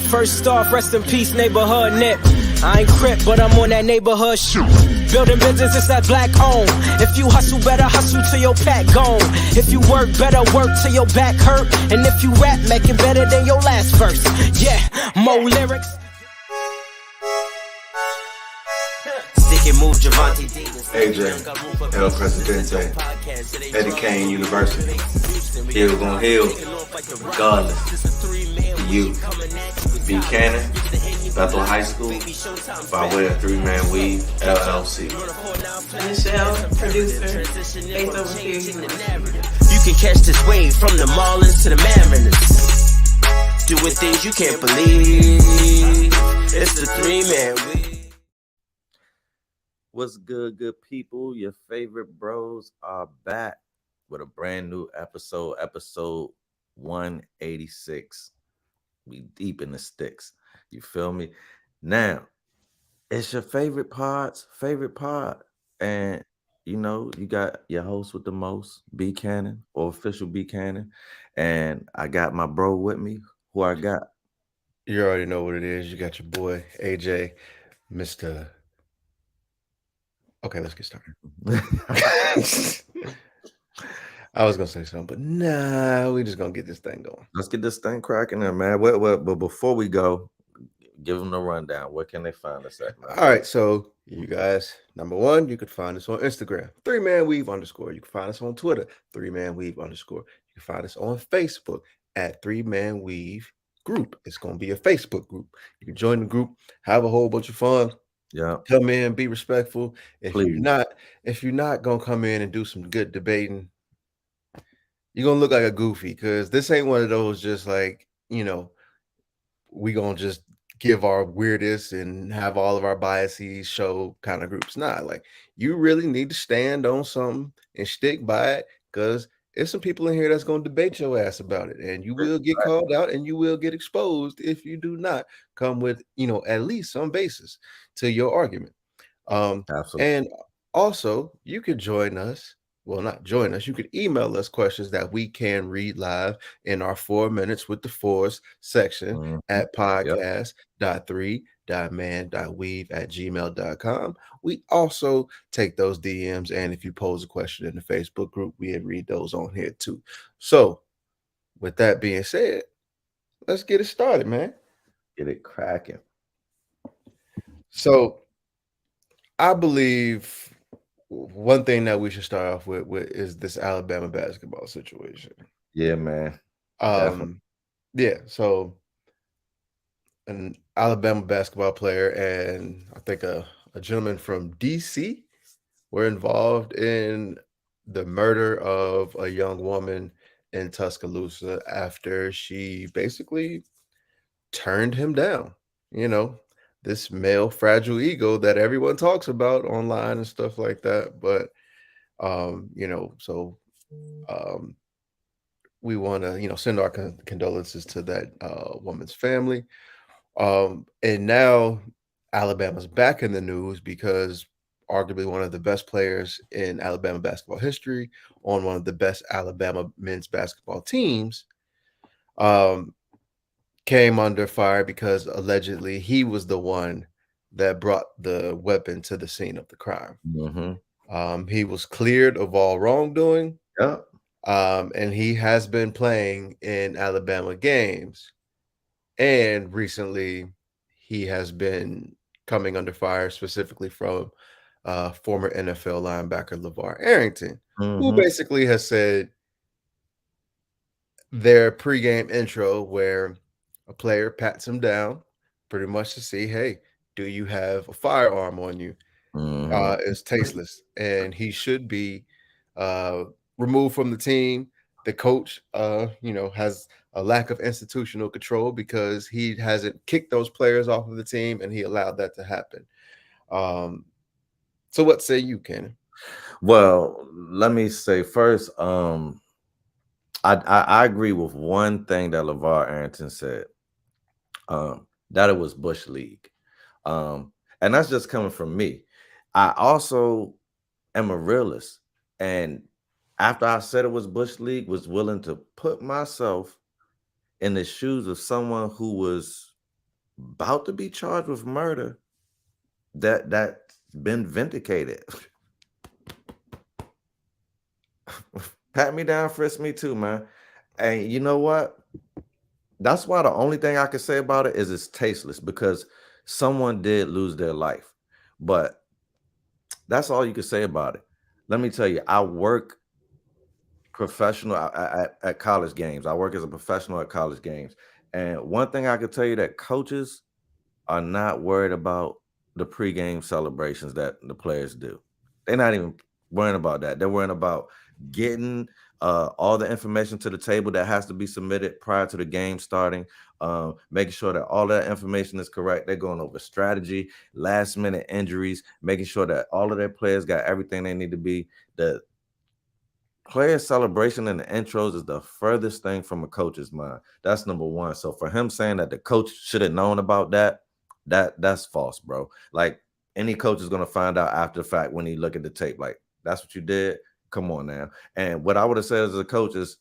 First off, rest in peace, neighborhood nip. I ain't crip, but I'm on that neighborhood shoot. Building businesses that black owned. If you hustle, better hustle till your pack gone. If you work, better work till your back hurt. And if you rap, make it better than your last verse. Yeah, more lyrics. Stick and move, GervontaDavis. AJ, El Presidente, Eddie Kane University. Hill gon' heal, regardless. You, B. Cannon, Bethel High School, by way of 3-Man Weave, LLC. Michelle, producer, based over here. You can catch this wave from the Marlins to the Mariners. Doing things you can't believe. It's the 3-Man Weave. What's good, good people? Your favorite bros are back with a brand new episode 186. We deep in the sticks. You feel me? Now, it's your favorite pod. And, you know, you got your host with the most, B. Cannon, or official B. Cannon. And I got my bro with me, who I got. You already know what it is. You got your boy, AJ, Mr. Okay, let's get started. I was going to say something, but nah, we just going to get this thing going. Let's get this thing cracking there, man. But before we go, give them the rundown. Where can they find us at, man? All right, so you guys, number one, you could find us on Instagram, 3ManWeave_. You can find us on Twitter, 3ManWeave_. You can find us on Facebook at 3ManWeave Group. It's going to be a Facebook group. You can join the group, have a whole bunch of fun. Yeah, come in, be respectful. If Please. you're not gonna come in and do some good debating, you're gonna look like a goofy, because this ain't one of those just like, you know, we gonna just give our weirdest and have all of our biases show kind of groups. Nah, like, you really need to stand on something and stick by it, because there's some people in here that's gonna debate your ass about it, and you will get called out and you will get exposed if you do not come with, you know, at least some basis to your argument. absolutely. And also, you could join us. Well, not join us. You could email us questions that we can read live in our 4 minutes with the fours section at podcast.3.man.weave@gmail.com. We also take those DMs, and if you pose a question in the Facebook group, we read those on here too. So, with that being said, let's get it started, man. Get it cracking. So, I believe one thing that we should start off with is this Alabama basketball situation. Yeah, man. Yeah, so an Alabama basketball player and I think a gentleman from DC were involved in the murder of a young woman in Tuscaloosa after she basically turned him down. You know, this male fragile ego that everyone talks about online and stuff like that. But, you know, so we want to, you know, send our condolences to that woman's family. And now Alabama's back in the news because arguably one of the best players in Alabama basketball history on one of the best Alabama men's basketball teams came under fire because allegedly he was the one that brought the weapon to the scene of the crime. He was cleared of all wrongdoing. Yeah. And he has been playing in Alabama games. And recently he has been coming under fire specifically from former NFL linebacker LeVar Arrington, who basically has said their pregame intro where a player pats him down pretty much to see, hey, do you have a firearm on you? Is tasteless, and he should be removed from the team. The coach, you know, has a lack of institutional control because he hasn't kicked those players off of the team, and he allowed that to happen. So what say you, Ken? Well, let me say first, I agree with one thing that LeVar Arrington said, that it was Bush League. And that's just coming from me. I also am a realist. And after I said it was Bush League, was willing to put myself in the shoes of someone who was about to be charged with murder that's been vindicated. Pat me down, frisk me too, man. And you know what? That's why the only thing I can say about it is it's tasteless, because someone did lose their life. But that's all you can say about it. Let me tell you, I work professional at college games. I work as a professional at college games. And one thing I can tell you, that coaches are not worried about the pregame celebrations that the players do. They're not even worrying about that. They're worrying about getting all the information to the table that has to be submitted prior to the game starting, making sure that all that information is correct. They're going over strategy, last minute injuries, making sure that all of their players got everything they need to be. The player celebration and the intros is the furthest thing from a coach's mind. That's number one. So for him saying that the coach should have known about that's false, bro. Like, any coach is gonna find out after the fact when he look at the tape. Like, that's what you did. Come on now. And what I would have said as a coach is,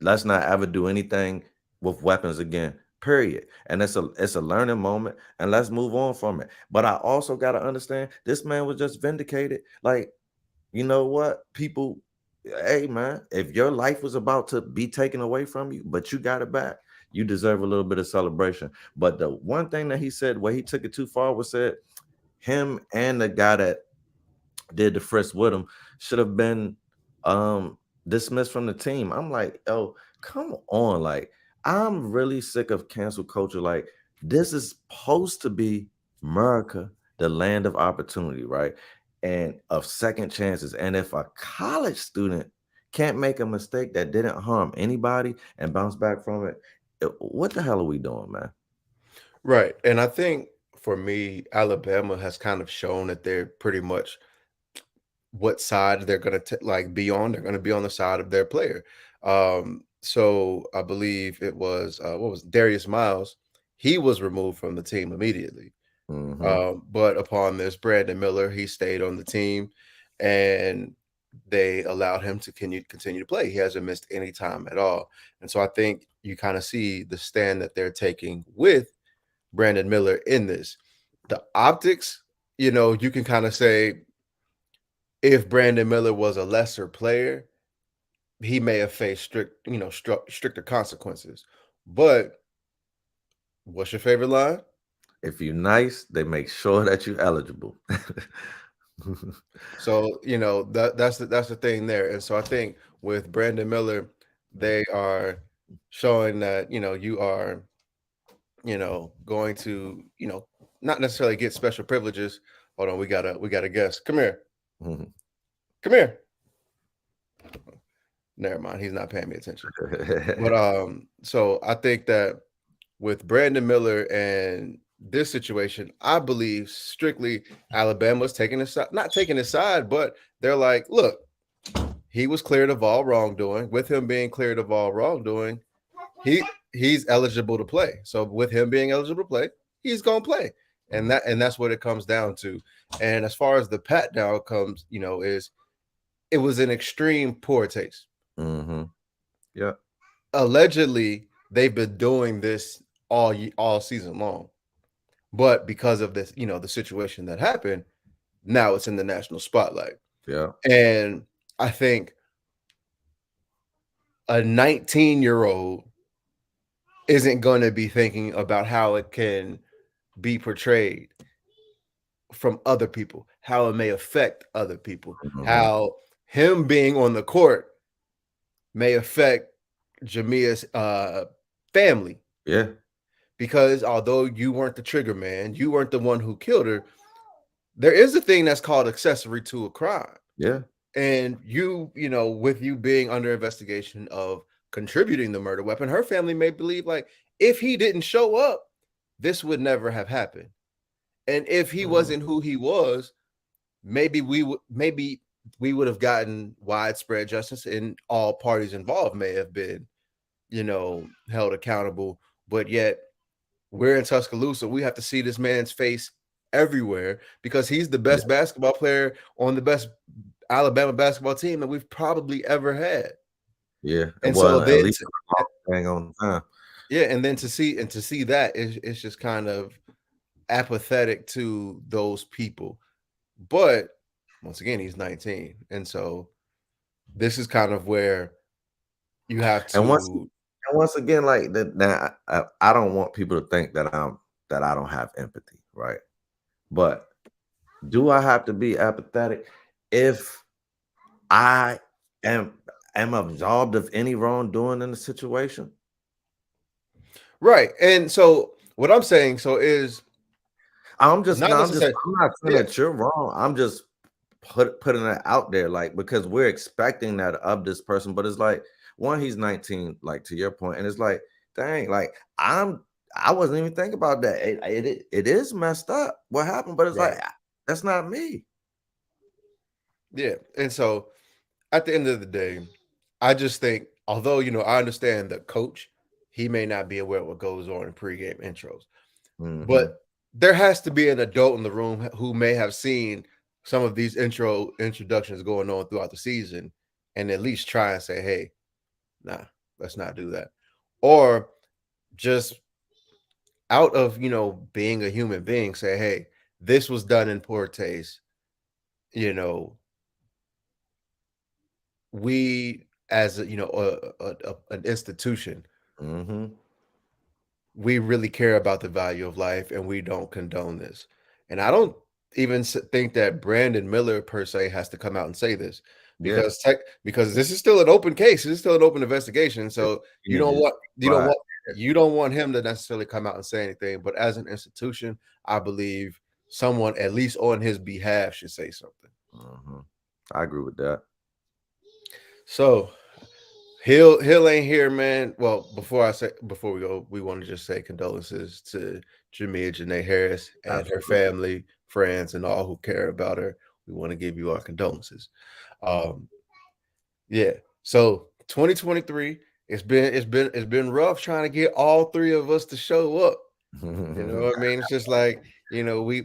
let's not ever do anything with weapons again. Period. And it's a learning moment, and let's move on from it. But I also got to understand, this man was just vindicated. Like, you know what, people, hey man, if your life was about to be taken away from you, but you got it back, you deserve a little bit of celebration. But the one thing that he said, where he took it too far, was said him and the guy that did the frisk with him should have been dismissed from the team. I'm like, oh, come on. Like, I'm really sick of cancel culture. Like, this is supposed to be America, the land of opportunity, right? And of second chances. And if a college student can't make a mistake that didn't harm anybody and bounce back from it, what the hell are we doing, man? Right. And I think for me, Alabama has kind of shown that they're pretty much what side they're going to like be on. They're going to be on the side of their player. So I believe it was what was Darius Miles. He was removed from the team immediately. But upon this, Brandon Miller, he stayed on the team, and they allowed him to continue to play. He hasn't missed any time at all. And so I think you kind of see the stand that they're taking with Brandon Miller in this. The optics, you can kind of say, if Brandon Miller was a lesser player, he may have faced stricter consequences. But what's your favorite line? If you're nice, they make sure that you're eligible. So, that's the thing there. And so I think with Brandon Miller, they are showing that, you are, going to, not necessarily get special privileges. Hold on, we got a guest. Come here. Come here. Never mind, he's not paying me attention. But so I think that with Brandon Miller and this situation, I believe strictly Alabama's taking his side, not taking his side, but they're like, look, he was cleared of all wrongdoing. With him being cleared of all wrongdoing, he's eligible to play. So with him being eligible to play, he's gonna play. And that's what it comes down to. And as far as the pat down comes, is it was an extreme poor taste. Yeah. Allegedly, they've been doing this all season long. But because of this, the situation that happened, now it's in the national spotlight. Yeah. And I think a 19-year-old isn't going to be thinking about how it can be portrayed from other people, how it may affect other people, how him being on the court may affect Jamia's family. Yeah. Because although you weren't the trigger man, you weren't the one who killed her, there is a thing that's called accessory to a crime. Yeah. And with you being under investigation of contributing the murder weapon, her family may believe, like, if he didn't show up, this would never have happened. And if he wasn't who he was, maybe we would have gotten widespread justice, and all parties involved may have been, held accountable. But yet we're in Tuscaloosa. We have to see this man's face everywhere because he's the best basketball player on the best Alabama basketball team that we've probably ever had. Yeah. And well, so at least hang on time. Yeah, and then to see that it's just kind of apathetic to those people. But once again, he's 19, and so this is kind of where you have And to. once again, like that. Now, I don't want people to think that I don't have empathy, right? But do I have to be apathetic if I am absolved of any wrongdoing in the situation? Right, and so what I'm saying is I'm just not no, necessarily. I'm not saying Yeah, that you're wrong. I'm just putting it out there, like, because we're expecting that of this person, but it's like, one, he's 19, like, to your point, and it's like, dang, like, I wasn't even thinking about that. It is messed up what happened, but it's like, right. that's not me. Yeah, and so at the end of the day, I just think, although I understand the coach, he may not be aware of what goes on in pregame intros, but Hmm. there has to be an adult in the room who may have seen some of these introductions going on throughout the season, and at least try and say, "Hey, nah, let's not do that," or just out of being a human being, say, "Hey, this was done in poor taste." You know, we as an institution, Hmm. we really care about the value of life and we don't condone this. And I don't even think that Brandon Miller per se has to come out and say this, Yeah. because this is still an open case. This is still an open investigation. So He needs to just be quiet. you don't want him to necessarily come out and say anything. But as an institution, I believe someone at least on his behalf should say something. Hmm. I agree with that. So Hill ain't here, man. Well, before we go, we want to just say condolences to Jamia Janae Harris and her Absolutely. family, friends, and all who care about her. We want to give you our condolences. Um, yeah. So 2023, it's been rough trying to get all three of us to show up. You know what I mean? It's just like, we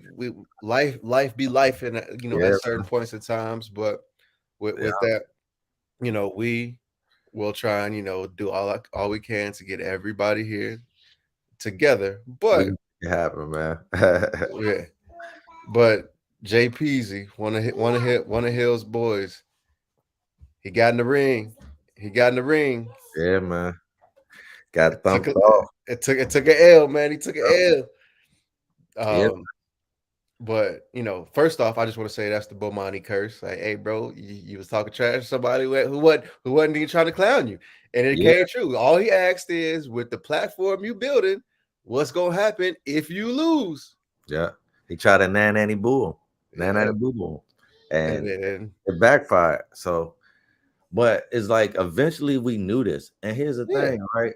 life be life in Yeah, at certain points in times, but with yeah. that, we will try and do all we can to get everybody here together. We But can make it happen, man. yeah, but Jay Peasy, one of Hill's boys, he got in the ring. He got in the ring. Yeah, man. Got It took thumped a, off. it took an L, man. He took an Yeah, L. But first off, I just want to say that's the Bomani curse. Like, hey, bro, you was talking trash to somebody who wasn't even trying to clown you, and it yeah, came true. All he asked is, with the platform you building, what's gonna happen if you lose? yeah. He tried a nanny bull, nanny Yeah, boo boo, and and then it backfired. So, but it's like eventually we knew this. And here's the yeah, thing, right?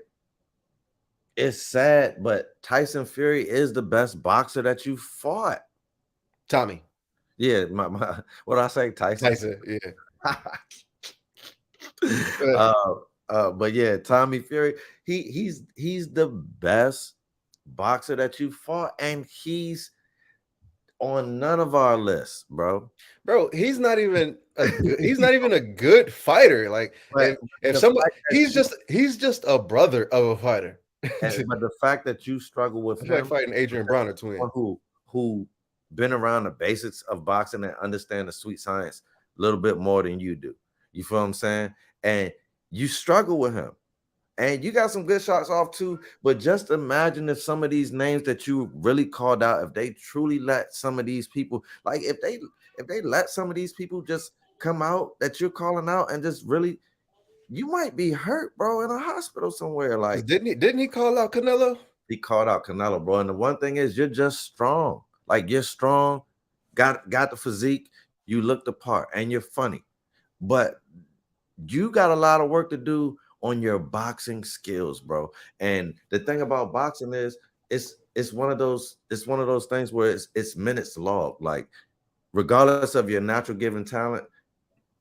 It's sad, but Tyson Fury is the best boxer that you fought. Tommy Yeah, what did I say, Tyson? Tyson, yeah, uh, but yeah, Tommy Fury, he's the best boxer that you fought, and he's on none of our lists, bro. bro, he's not even a good fighter. Like, But if the someone fact that he's just a brother of a fighter. but the fact that you struggle with It's like him, fighting Adrian because Bronner someone twin. who been around the basics of boxing and understand the sweet science a little bit more than you do. You feel what I'm saying? And you struggle with him. And you got some good shots off too. But just imagine if some of these names that you really called out, if they truly let some of these people, like if they let some of these people just come out that you're calling out and just really, you might be hurt, bro, in a hospital somewhere. Because Like, didn't he call out Canelo? he called out Canelo, bro. And the one thing is, you're just strong. Like, you're strong, got the physique, you look the part, and you're funny. But you got a lot of work to do on your boxing skills, bro. And the thing about boxing is, it's one of those things where it's minutes long. Like, regardless of your natural given talent,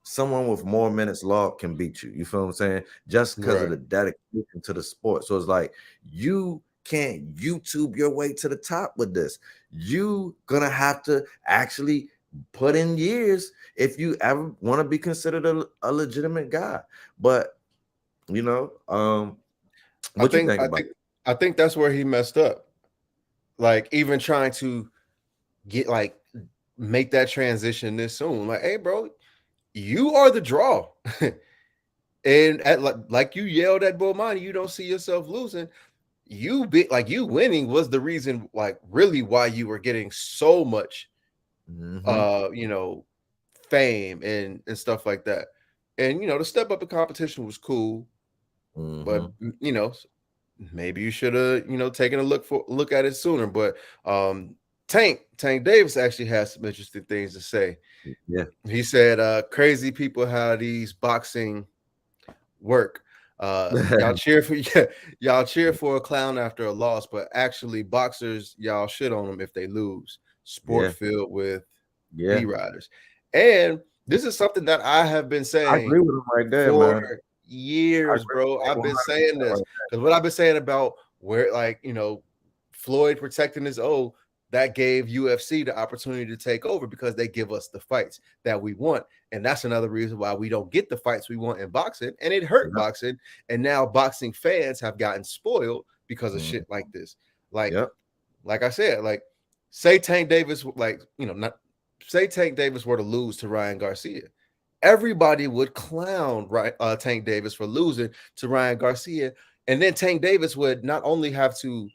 someone with more minutes logged can beat you. You feel what I'm saying? Just because of Right. the dedication to the sport. So it's like, you can't YouTube your way to the top with this. You gonna have to actually put in years if you ever want to be considered a legitimate guy. But I what you think think I about think it? I think that's where he messed up. Like even trying to get make that transition this soon. Like, hey, bro, you are the draw. And like you yelled at Bomani, you don't see yourself losing. You winning was the reason, like really why you were getting so much fame and stuff like that. And the step up in competition was cool. But maybe you should have taken a look at it sooner. But Tank Davis actually has some interesting things to say. Yeah, he said crazy people how these boxing work. Y'all cheer for a clown after a loss, but actually boxers, y'all shit on them if they lose. Sport filled with B riders. And this is something that I have been saying. I agree with him right there, for man. Years, bro. I've been saying this because what I've been saying about where Floyd protecting his oath, that gave UFC the opportunity to take over because they give us the fights that we want. And that's another reason why we don't get the fights we want in boxing. And it hurt boxing. And now boxing fans have gotten spoiled because of shit like this. Like I said, say Tank Davis, say Tank Davis were to lose to Ryan Garcia. Everybody would clown Tank Davis for losing to Ryan Garcia. And then Tank Davis would not only have to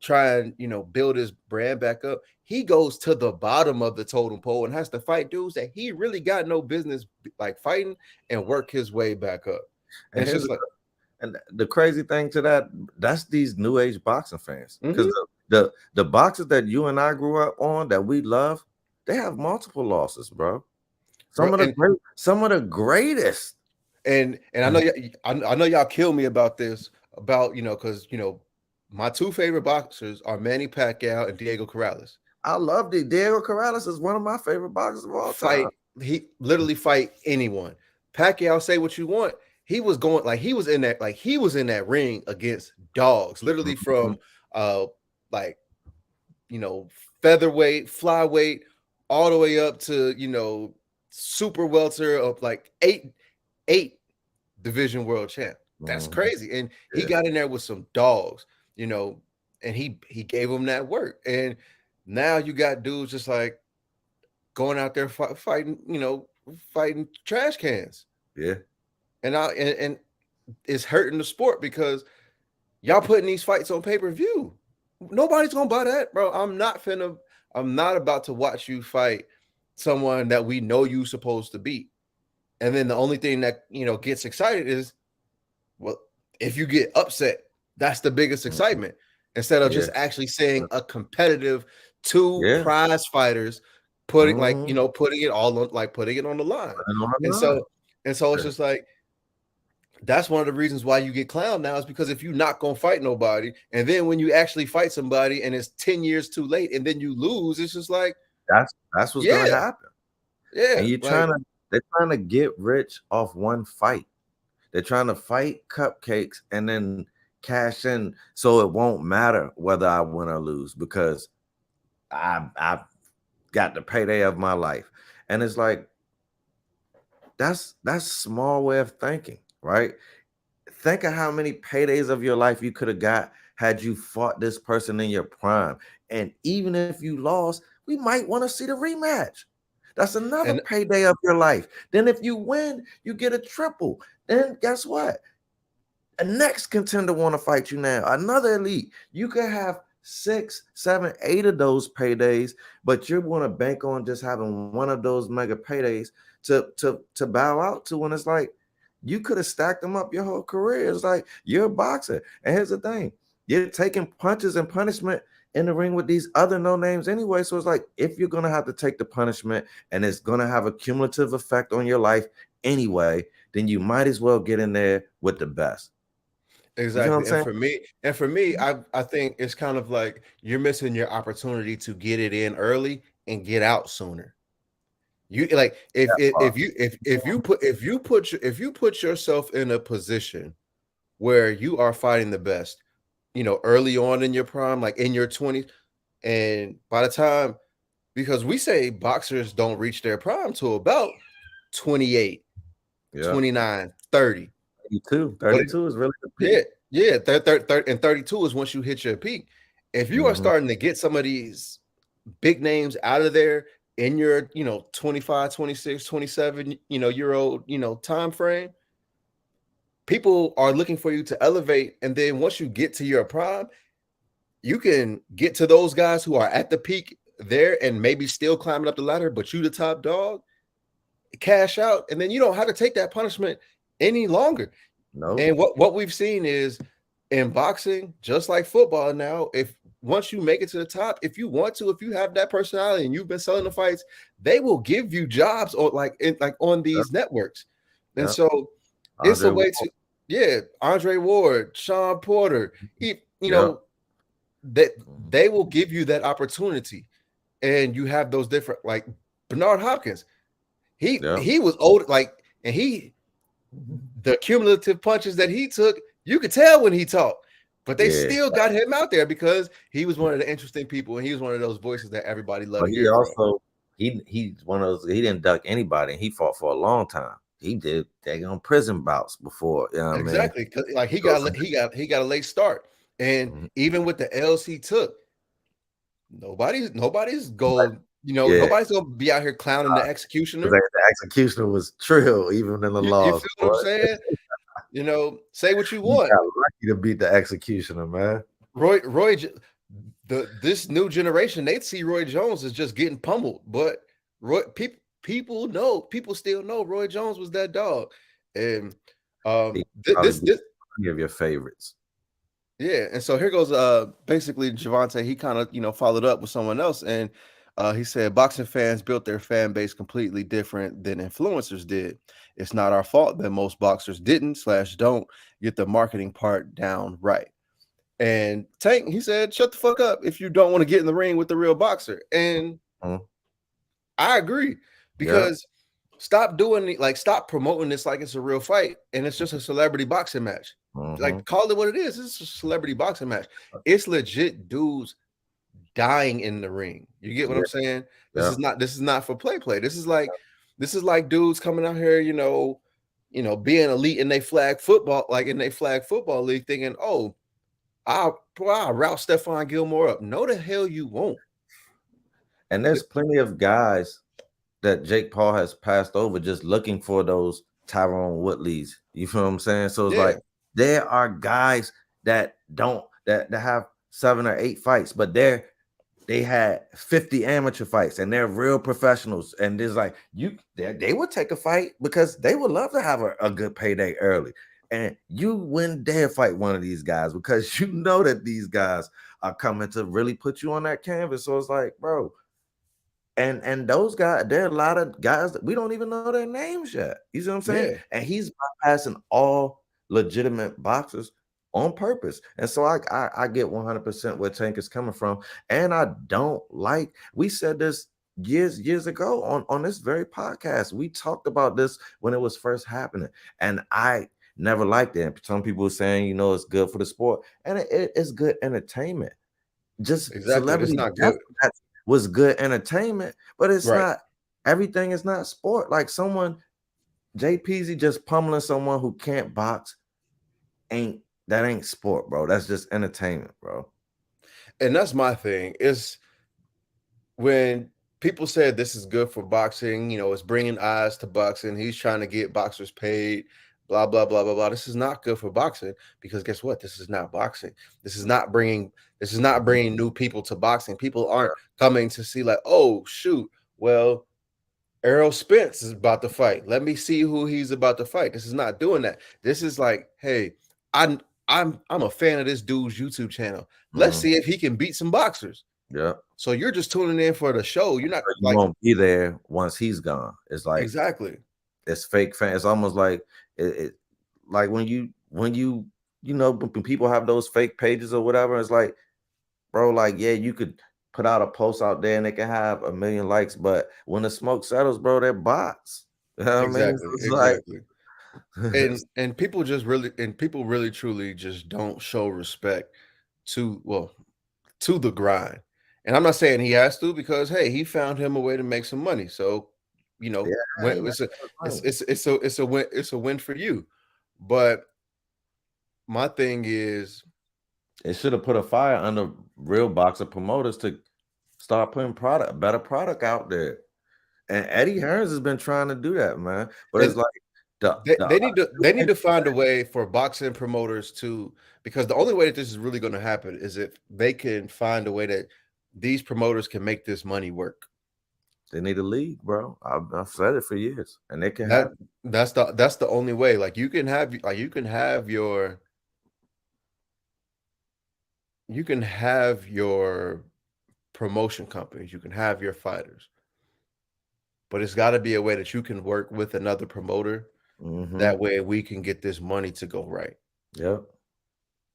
try and build his brand back up, he goes to the bottom of the totem pole and has to fight dudes that he really got no business fighting and work his way back up. And it's just and the crazy thing to that's these new age boxing fans, because the boxers that you and I grew up on that we love, they have multiple losses, bro. Some of the greatest. And I know y'all kill me about this, because my two favorite boxers are Manny Pacquiao and Diego Corrales. I love Diego Corrales is one of my favorite boxers of all time. He literally fight anyone. Pacquiao, say what you want. He was going he was in that ring against dogs, literally from featherweight, flyweight, all the way up to super welter of eight division world champ. That's crazy. And he got in there with some dogs, and he gave him that work. And now you got dudes just going out there fighting trash cans. Yeah. And it's hurting the sport because y'all putting these fights on pay-per-view. Nobody's gonna buy that, bro. I'm not about to watch you fight someone that we know you supposed to beat. And then the only thing that gets excited is, well, if you get upset, that's the biggest excitement. Instead of just actually saying a competitive two prize fighters putting putting it all on putting it on the line. And so it's just that's one of the reasons why you get clowned now, is because if you're not gonna fight nobody, and then when you actually fight somebody and it's 10 years too late and then you lose, it's just that's what's gonna happen. Yeah. And they're trying to get rich off one fight. They're trying to fight cupcakes and then cash in, so it won't matter whether I win or lose because I got the payday of my life. And it's that's small way of thinking, right? Think of how many paydays of your life you could have got had you fought this person in your prime. And even if you lost, we might want to see the rematch. That's another payday of your life. Then if you win, you get a triple. Then guess what? A next contender want to fight you now. Another elite. You could have 6, 7, 8 of those paydays, but you want to bank on just having one of those mega paydays to bow out to, when it's you could have stacked them up your whole career. It's you're a boxer. And here's the thing. You're taking punches and punishment in the ring with these other no names anyway. So it's if you're going to have to take the punishment and it's going to have a cumulative effect on your life anyway, then you might as well get in there with the best. Exactly. You know and for me, I think it's kind of you're missing your opportunity to get it in early and get out sooner. You if you put yourself in a position where you are fighting the best, early on in your prime, in your 20s, and by the time, because we say boxers don't reach their prime till about 28, 29, 30. 32 is really the peak. Yeah, and 32 is once you hit your peak. If you are starting to get some of these big names out of there in your, 25, 26, 27, year old, time frame, people are looking for you to elevate. And then once you get to your prime, you can get to those guys who are at the peak there and maybe still climbing up the ladder, but you the top dog, cash out, and then you don't have to take that punishment any longer. No, And what we've seen is in boxing, just like football now, if once you make it to the top, if you want to, if you have that personality and you've been selling the fights, they will give you jobs or like on these networks. And so it's Andre a way Ward. to Andre Ward, Sean Porter, that they will give you that opportunity. And you have those different, like Bernard Hopkins. He was old, and the cumulative punches that he took, you could tell when he talked, but they still got him out there because he was one of the interesting people, and he was one of those voices that everybody loved. But he also he's one of those. He didn't duck anybody, and he fought for a long time. He did on prison bouts before. You know what exactly, because like he got a late start, and even with the L's he took, nobody's going. Nobody's gonna be out here clowning the executioner. The executioner was trill, even in the law. You feel what I'm saying? Say what you want. You got lucky to beat the executioner, man. Roy, this new generation, they see Roy Jones as just getting pummeled, but people still know Roy Jones was that dog. And this of your favorites. Yeah, and so here goes basically Gervonta. He kind of followed up with someone else, and he said boxing fans built their fan base completely different than influencers did. It's not our fault that most boxers don't get the marketing part down right. And Tank, he said, shut the fuck up if you don't want to get in the ring with the real boxer. And I agree, because stop promoting this like it's a real fight and it's just a celebrity boxing match. Like, call it what it is. It's a celebrity boxing match. It's legit dudes dying in the ring. You get what I'm saying? This is not for play. This is like dudes coming out here, being elite in their flag football, like in their flag football league, thinking, oh, I'll route Stephon Gilmore up. No, the hell you won't. And there's plenty of guys that Jake Paul has passed over just looking for those Tyrone Woodleys. You feel what I'm saying? So it's like there are guys that have 7 or 8 fights, but they had 50 amateur fights and they're real professionals. And there's like they would take a fight because they would love to have a good payday early. And you wouldn't dare fight one of these guys because you know that these guys are coming to really put you on that canvas. So it's like, bro, and those guys, there are a lot of guys that we don't even know their names yet. You see what I'm saying? Yeah. And he's bypassing all legitimate boxers on purpose. And so I get 100% where Tank is coming from. And I don't like, we said this years ago on this very podcast. We talked about this when it was first happening. And I never liked it. Some people were saying, it's good for the sport. And it's good entertainment. Just celebrity, it's not good. Was good entertainment, but it's not, everything is not sport. Like Jay Peasy just pummeling someone who can't box ain't sport, bro. That's just entertainment, bro. And that's my thing, is when people said this is good for boxing, it's bringing eyes to boxing, he's trying to get boxers paid, blah, blah, blah, blah, blah. This is not good for boxing, because guess what? This is not boxing. This is not bringing new people to boxing. People aren't coming to see like, oh, shoot, well, Errol Spence is about to fight. Let me see who he's about to fight. This is not doing that. This is like, hey, I'm a fan of this dude's YouTube channel. Let's see if he can beat some boxers. Yeah. So you're just tuning in for the show. You're not won't be there once he's gone. It's like exactly. It's fake fan. It's almost like it like when people have those fake pages or whatever. It's like, bro, like, yeah, you could put out a post out there and they can have 1 million likes, but when the smoke settles, bro, they're bots. You know what I mean? Exactly. And people really truly just don't show respect to the grind. And I'm not saying he has to, because hey, he found him a way to make some money. So it's a win for you. But my thing is, it should have put a fire under real boxer promoters to start putting better product out there. And Eddie Hearns has been trying to do that, man. But it's and like they need to find a way for boxing promoters to, because the only way that this is really going to happen is if they can find a way that these promoters can make this money work. They need a league, bro. I've said it for years, and they can That have. that's the only way. Like you can have your promotion companies, you can have your fighters, but it's got to be a way that you can work with another promoter. That way we can get this money to go right. Yep.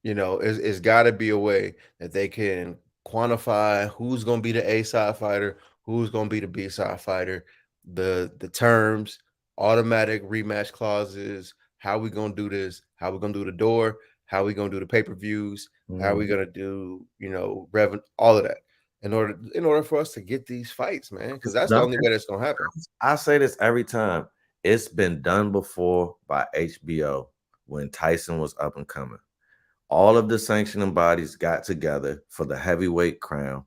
You know, it's got to be a way that they can quantify who's going to be the A side fighter, who's going to be the B side fighter, the terms, automatic rematch clauses, how we going to do this, how we going to do the door, how we going to do the pay-per-views, how we going to do, you know, revenue, all of that in order for us to get these fights, man, because that's the only way that's going to happen. I say this every time. It's been done before by HBO when Tyson was up and coming. All of the sanctioning bodies got together for the heavyweight crown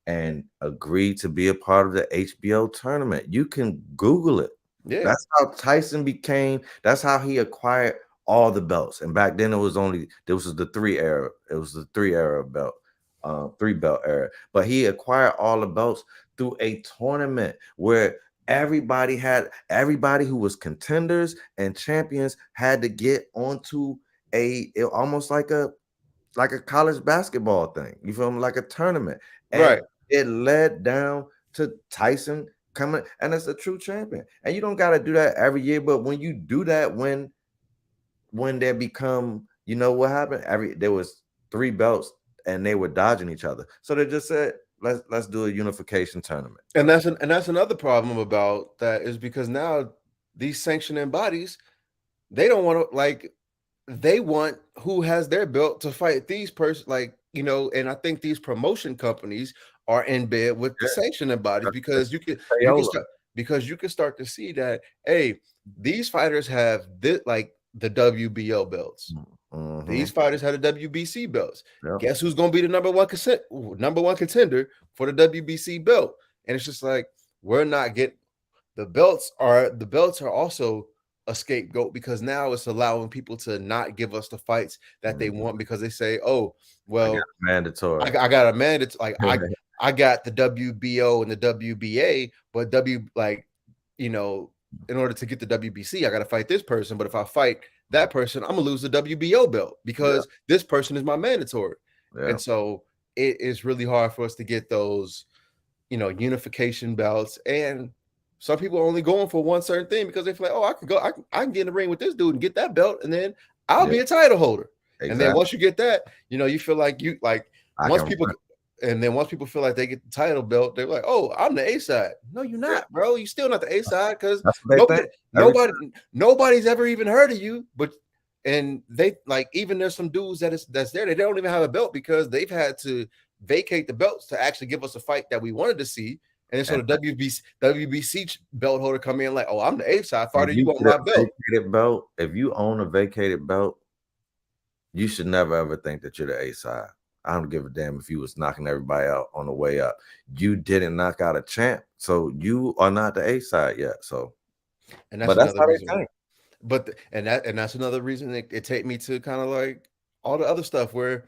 and agreed to be a part of the HBO tournament. You can Google it. Yeah. That's how Tyson became. That's how he acquired all the belts. And back then, this was the 3 era. It was the 3 era belt, 3 belt era. But he acquired all the belts through a tournament where everybody who was contenders and champions had to get onto almost like a college basketball thing. You feel me? Like a tournament. And right. It led down to Tyson coming, and it's a true champion. And you don't got to do that every year, but when you do that, when they become, you know what happened? There was 3 belts and they were dodging each other. So they just said, let's do a unification tournament. And that's another problem about that, is because now these sanctioning bodies, they don't want to, like, they want who has their belt to fight these like, you know, and I think these promotion companies are in bed with the sanctioning bodies because you can start to see that, hey, these fighters have this, like the WBO belts. These fighters have the WBC belts. Guess who's going to be the number one contender for the WBC belt? And it's just like, we're not getting the belts are also a scapegoat, because now it's allowing people to not give us the fights that they want, because they say, oh, well, mandatory. I got a mandatory. Like I got the WBO and the WBA, but you know, in order to get the WBC, I got to fight this person. But if I fight that person, I'm gonna lose the WBO belt because this person is my mandatory. And so it is really hard for us to get those, you know, unification belts. And some people are only going for one certain thing because they feel like, oh, I can get in the ring with this dude and get that belt, and then I'll be a title holder. Exactly. And then once you get that, you know, you feel like once people feel like they get the title belt, they're like, oh, I'm the A side. No, you're not, bro. You're still not the A side, because nobody's ever even heard of you. And they, like, even there's some dudes that's there, they don't even have a belt because they've had to vacate the belts to actually give us a fight that we wanted to see. And then so the WBC belt holder come in like, oh, I'm the A side fighter. You want my belt? If you own a vacated belt, you should never ever think that you're the A side. I don't give a damn if you was knocking everybody out on the way up. You didn't knock out a champ, so you are not the A side yet. So, and that's another reason. That's another reason it take me to kind of like all the other stuff where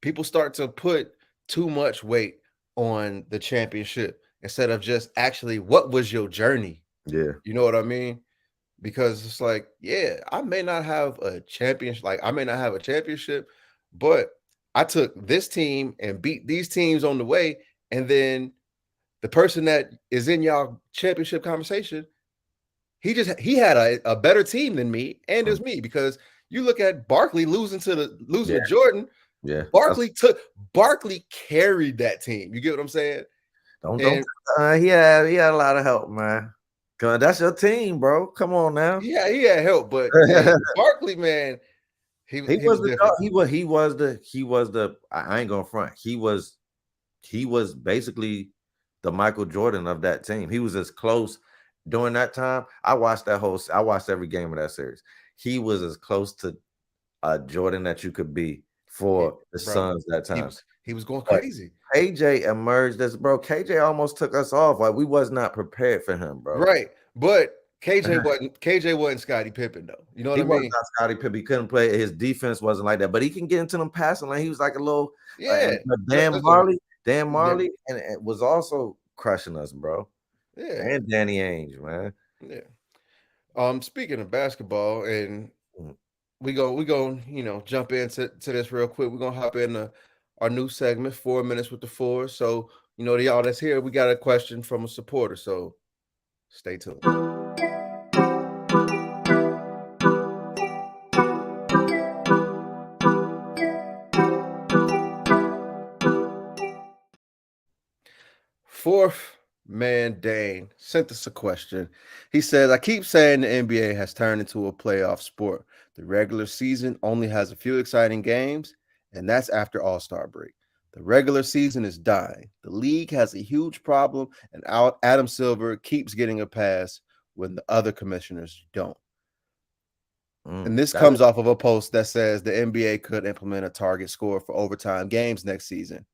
people start to put too much weight on the championship instead of just actually what was your journey. Yeah, you know what I mean? Because it's like, yeah, I may not have a championship, but I took this team and beat these teams on the way, and then the person that is in y'all championship conversation, he had a better team than me, and it was me, because you look at Barkley losing to Jordan. Yeah, Barkley carried that team. You get what I'm saying? He had a lot of help, man. Cause that's your team, bro. Come on now. Yeah, he had help, but Barkley, man, he was the I ain't gonna front. He was basically the Michael Jordan of that team. He was as close during that time. I watched every game of that series. He was as close to Jordan that you could be for the Bro, Suns that time. he was going But crazy. KJ emerged as, bro. KJ almost took us off. Like, we was not prepared for him, bro. Right. But KJ wasn't Scottie Pippen though. You know what He I was mean? not Scottie Pippen. He couldn't play. His defense wasn't like that, but he can get into them passing lane. He was like a little, Yeah. but Listen, Dan yeah. Marley, and it was also crushing us, bro. Yeah. And Danny Ainge, man. Yeah. Speaking of basketball, and we go, jump into this real quick. We're gonna hop into our new segment, 4 minutes with the four. So, to y'all that's here, we got a question from a supporter. So stay tuned. Fourth man Dane sent us a question. He says, I keep saying the NBA has turned into a playoff sport. The regular season only has a few exciting games, and that's after All-Star break. The regular season is dying. The league has a huge problem, and Adam Silver keeps getting a pass when the other commissioners don't. And this comes off of a post that says the NBA could implement a target score for overtime games next season.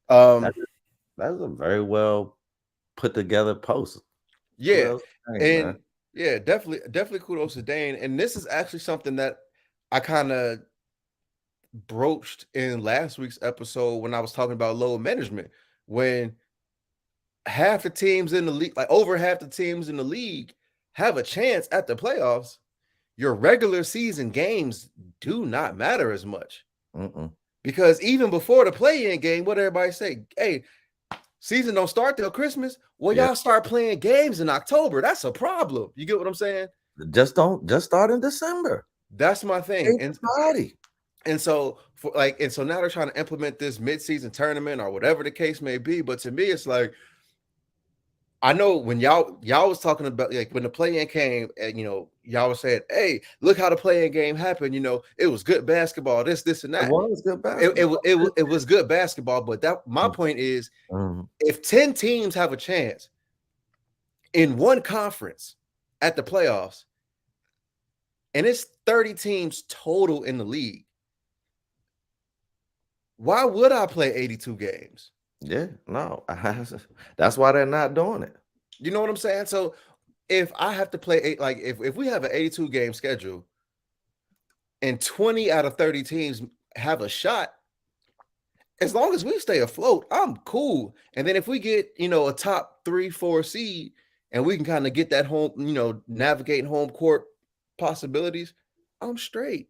That's a very well put together post. Yeah. Man. Yeah, definitely kudos to Dane. And this is actually something that I kind of broached in last week's episode when I was talking about load management. When half the teams in the league, like over half the teams in the league, have a chance at the playoffs, your regular season games do not matter as much. Because even before the play-in game, what everybody say? Hey, season don't start till Christmas. Well, y'all start playing games in October. That's a problem. You get what I'm saying? Just start in December. That's my thing. And so now they're trying to implement this mid-season tournament or whatever the case may be. But to me, it's like, I know when y'all was talking about, like, when the play-in came, and y'all was saying, hey, look how the play-in game happened. It was good basketball, this and that. It was good basketball. It was good basketball. But my point is, if 10 teams have a chance in one conference at the playoffs, and it's 30 teams total in the league, why would I play 82 games? Yeah, no, that's why they're not doing it. You know what I'm saying? So if I have to play if we have an 82 game schedule and 20 out of 30 teams have a shot, as long as we stay afloat, I'm cool. And then if we get, a top 3-4 seed and we can kind of get that home, navigating home court possibilities, I'm straight.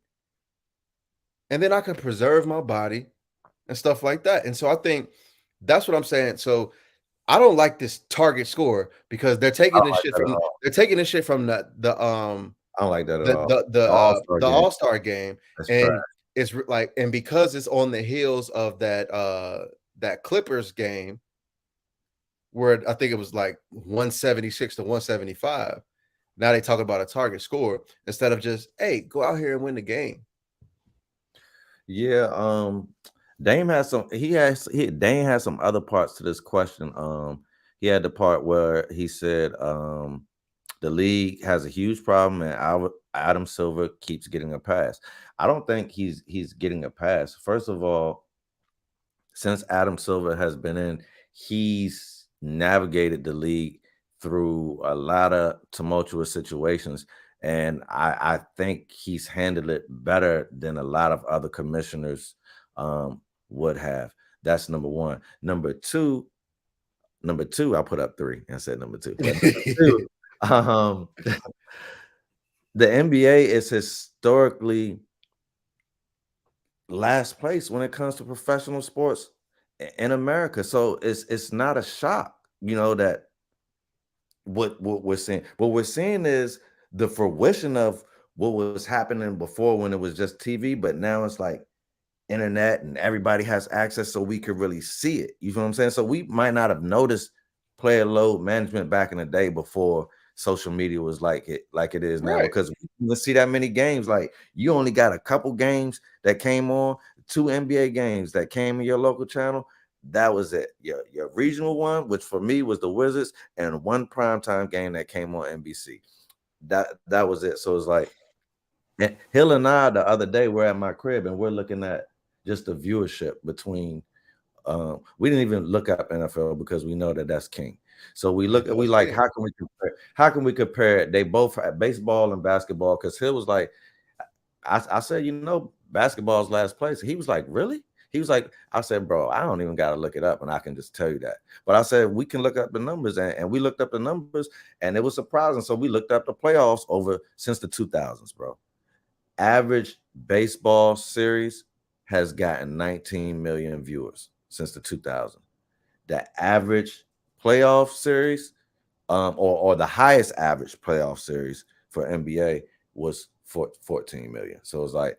And then I can preserve my body and stuff like that. And so I think that's what I'm saying. So I don't like this target score because they're taking this shit from the I don't like that at all. The All-Star game. That's and trash. It's like, and because it's on the heels of that Clippers game where I think it was like 176 to 175. Now they talk about a target score instead of just, hey, go out here and win the game. Yeah, Dame has some. Dame has some other parts to this question. He had the part where he said the league has a huge problem and Adam Silver keeps getting a pass. I don't think he's getting a pass. First of all, since Adam Silver has been in, he's navigated the league through a lot of tumultuous situations. And I think he's handled it better than a lot of other commissioners would have. That's number one. Number two, I put up 3 and said number 2. But number 2, the NBA is historically last place when it comes to professional sports in America. So it's not a shock, that what we're seeing. What we're seeing is the fruition of what was happening before when it was just TV, but now it's like internet and everybody has access, so we could really see it. You know what I'm saying? So we might not have noticed player load management back in the day before social media was like it is now, because we don't see that many games. Like, you only got a couple games that came on, 2 NBA games that came in your local channel. That was it. Your regional one, which for me was the Wizards, and 1 primetime game that came on NBC. That was it. So it's like, And Hill and I the other day we're at my crib and we're looking at just the viewership between. We didn't even look up NFL because we know that that's king. So we look at we like how can we compare? How can we compare it? They both have baseball and basketball because Hill was like, I said, basketball's last place. He was like, really? He was like, I said, bro, I don't even got to look it up and I can just tell you that. But I said, we can look up the numbers and we looked up the numbers and it was surprising. So we looked up the playoffs over since the 2000s, bro. Average baseball series has gotten 19 million viewers since the 2000s. The average playoff series, or the highest average playoff series for NBA was 14 million. So it's like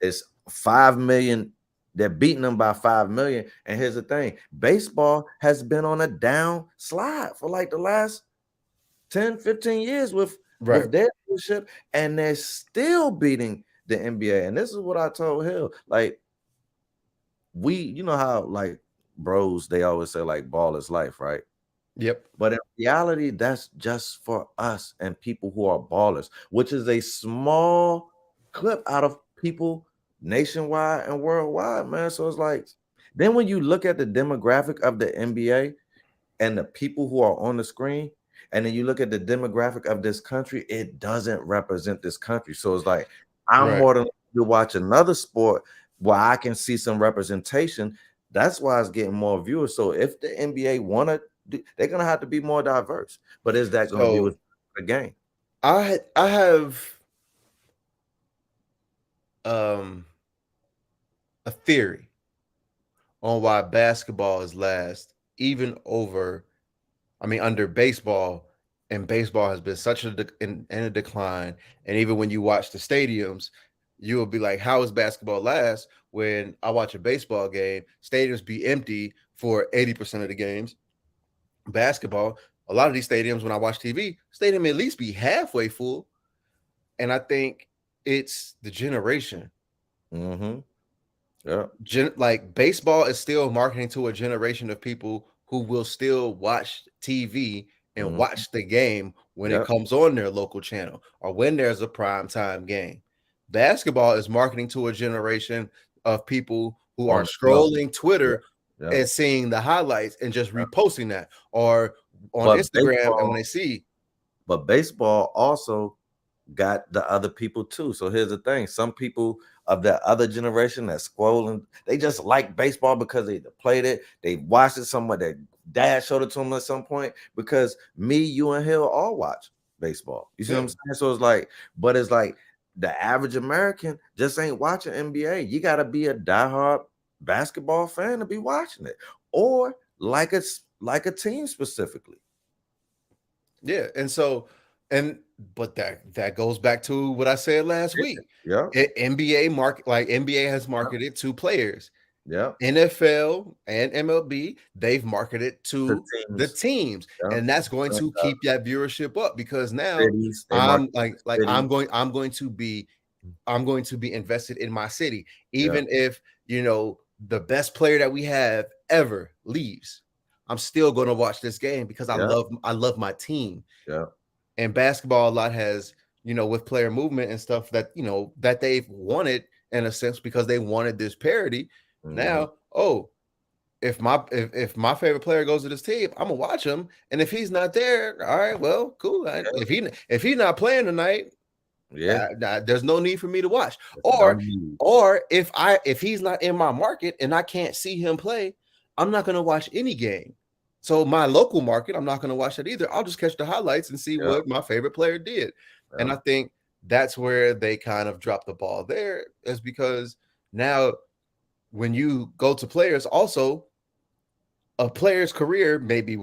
it's 5 million. They're beating them by 5 million. And here's the thing: baseball has been on a down slide for like the last 10, 15 years with their leadership, and they're still beating the NBA. And this is what I told Hill. Like, you know how like bros, they always say like ball is life, right? Yep. But in reality, that's just for us and people who are ballers, which is a small clip out of people nationwide and worldwide, man. So it's like, then when you look at the demographic of the NBA and the people who are on the screen, and then you look at the demographic of this country, it doesn't represent this country. So it's like, I'm more than likely to watch another sport where I can see some representation. That's why it's getting more viewers. So if the NBA want to, they're gonna have to be more diverse. But is that going to be with the game? I have a theory on why basketball is last, even over, under baseball, and baseball has been such in a decline. And even when you watch the stadiums, you will be like, how is basketball last? When I watch a baseball game, stadiums be empty for 80% of the games. Basketball, a lot of these stadiums, when I watch TV, stadium at least be halfway full. And I think it's the generation. Yeah. Like baseball is still marketing to a generation of people who will still watch TV and watch the game when it comes on their local channel or when there's a primetime game. Basketball is marketing to a generation of people who are scrolling Twitter and seeing the highlights and just reposting that, or on Instagram, and when they see. But baseball also got the other people too. So here's the thing: some people of that other generation that's scrolling, they just like baseball because they played it, they watched it somewhere, their dad showed it to them at some point. Because me, you, and Hill all watch baseball. You see what I'm saying? So it's like, but it's like the average American just ain't watching NBA. You got to be a diehard basketball fan to be watching it, or like a team specifically. Yeah, and so. But that goes back to what I said last week. Yeah. NBA has marketed to players. Yeah. NFL and MLB, they've marketed to the teams. And that's going to keep that viewership up, because now I'm going to be invested in my city. Even if, the best player that we have ever leaves, I'm still going to watch this game because I love my team. Yeah. And basketball a lot has, with player movement and stuff that, that they've wanted in a sense, because they wanted this parity. Now, if my favorite player goes to this team, I'm gonna watch him. And if he's not there, all right, well, cool. If he's not playing tonight, there's no need for me to watch. Or if he's not in my market and I can't see him play, I'm not gonna watch any game. So my local market, I'm not going to watch that either. I'll just catch the highlights and see what my favorite player did. And I think that's where they kind of dropped the ball there, is because now when you go to players, also a player's career may be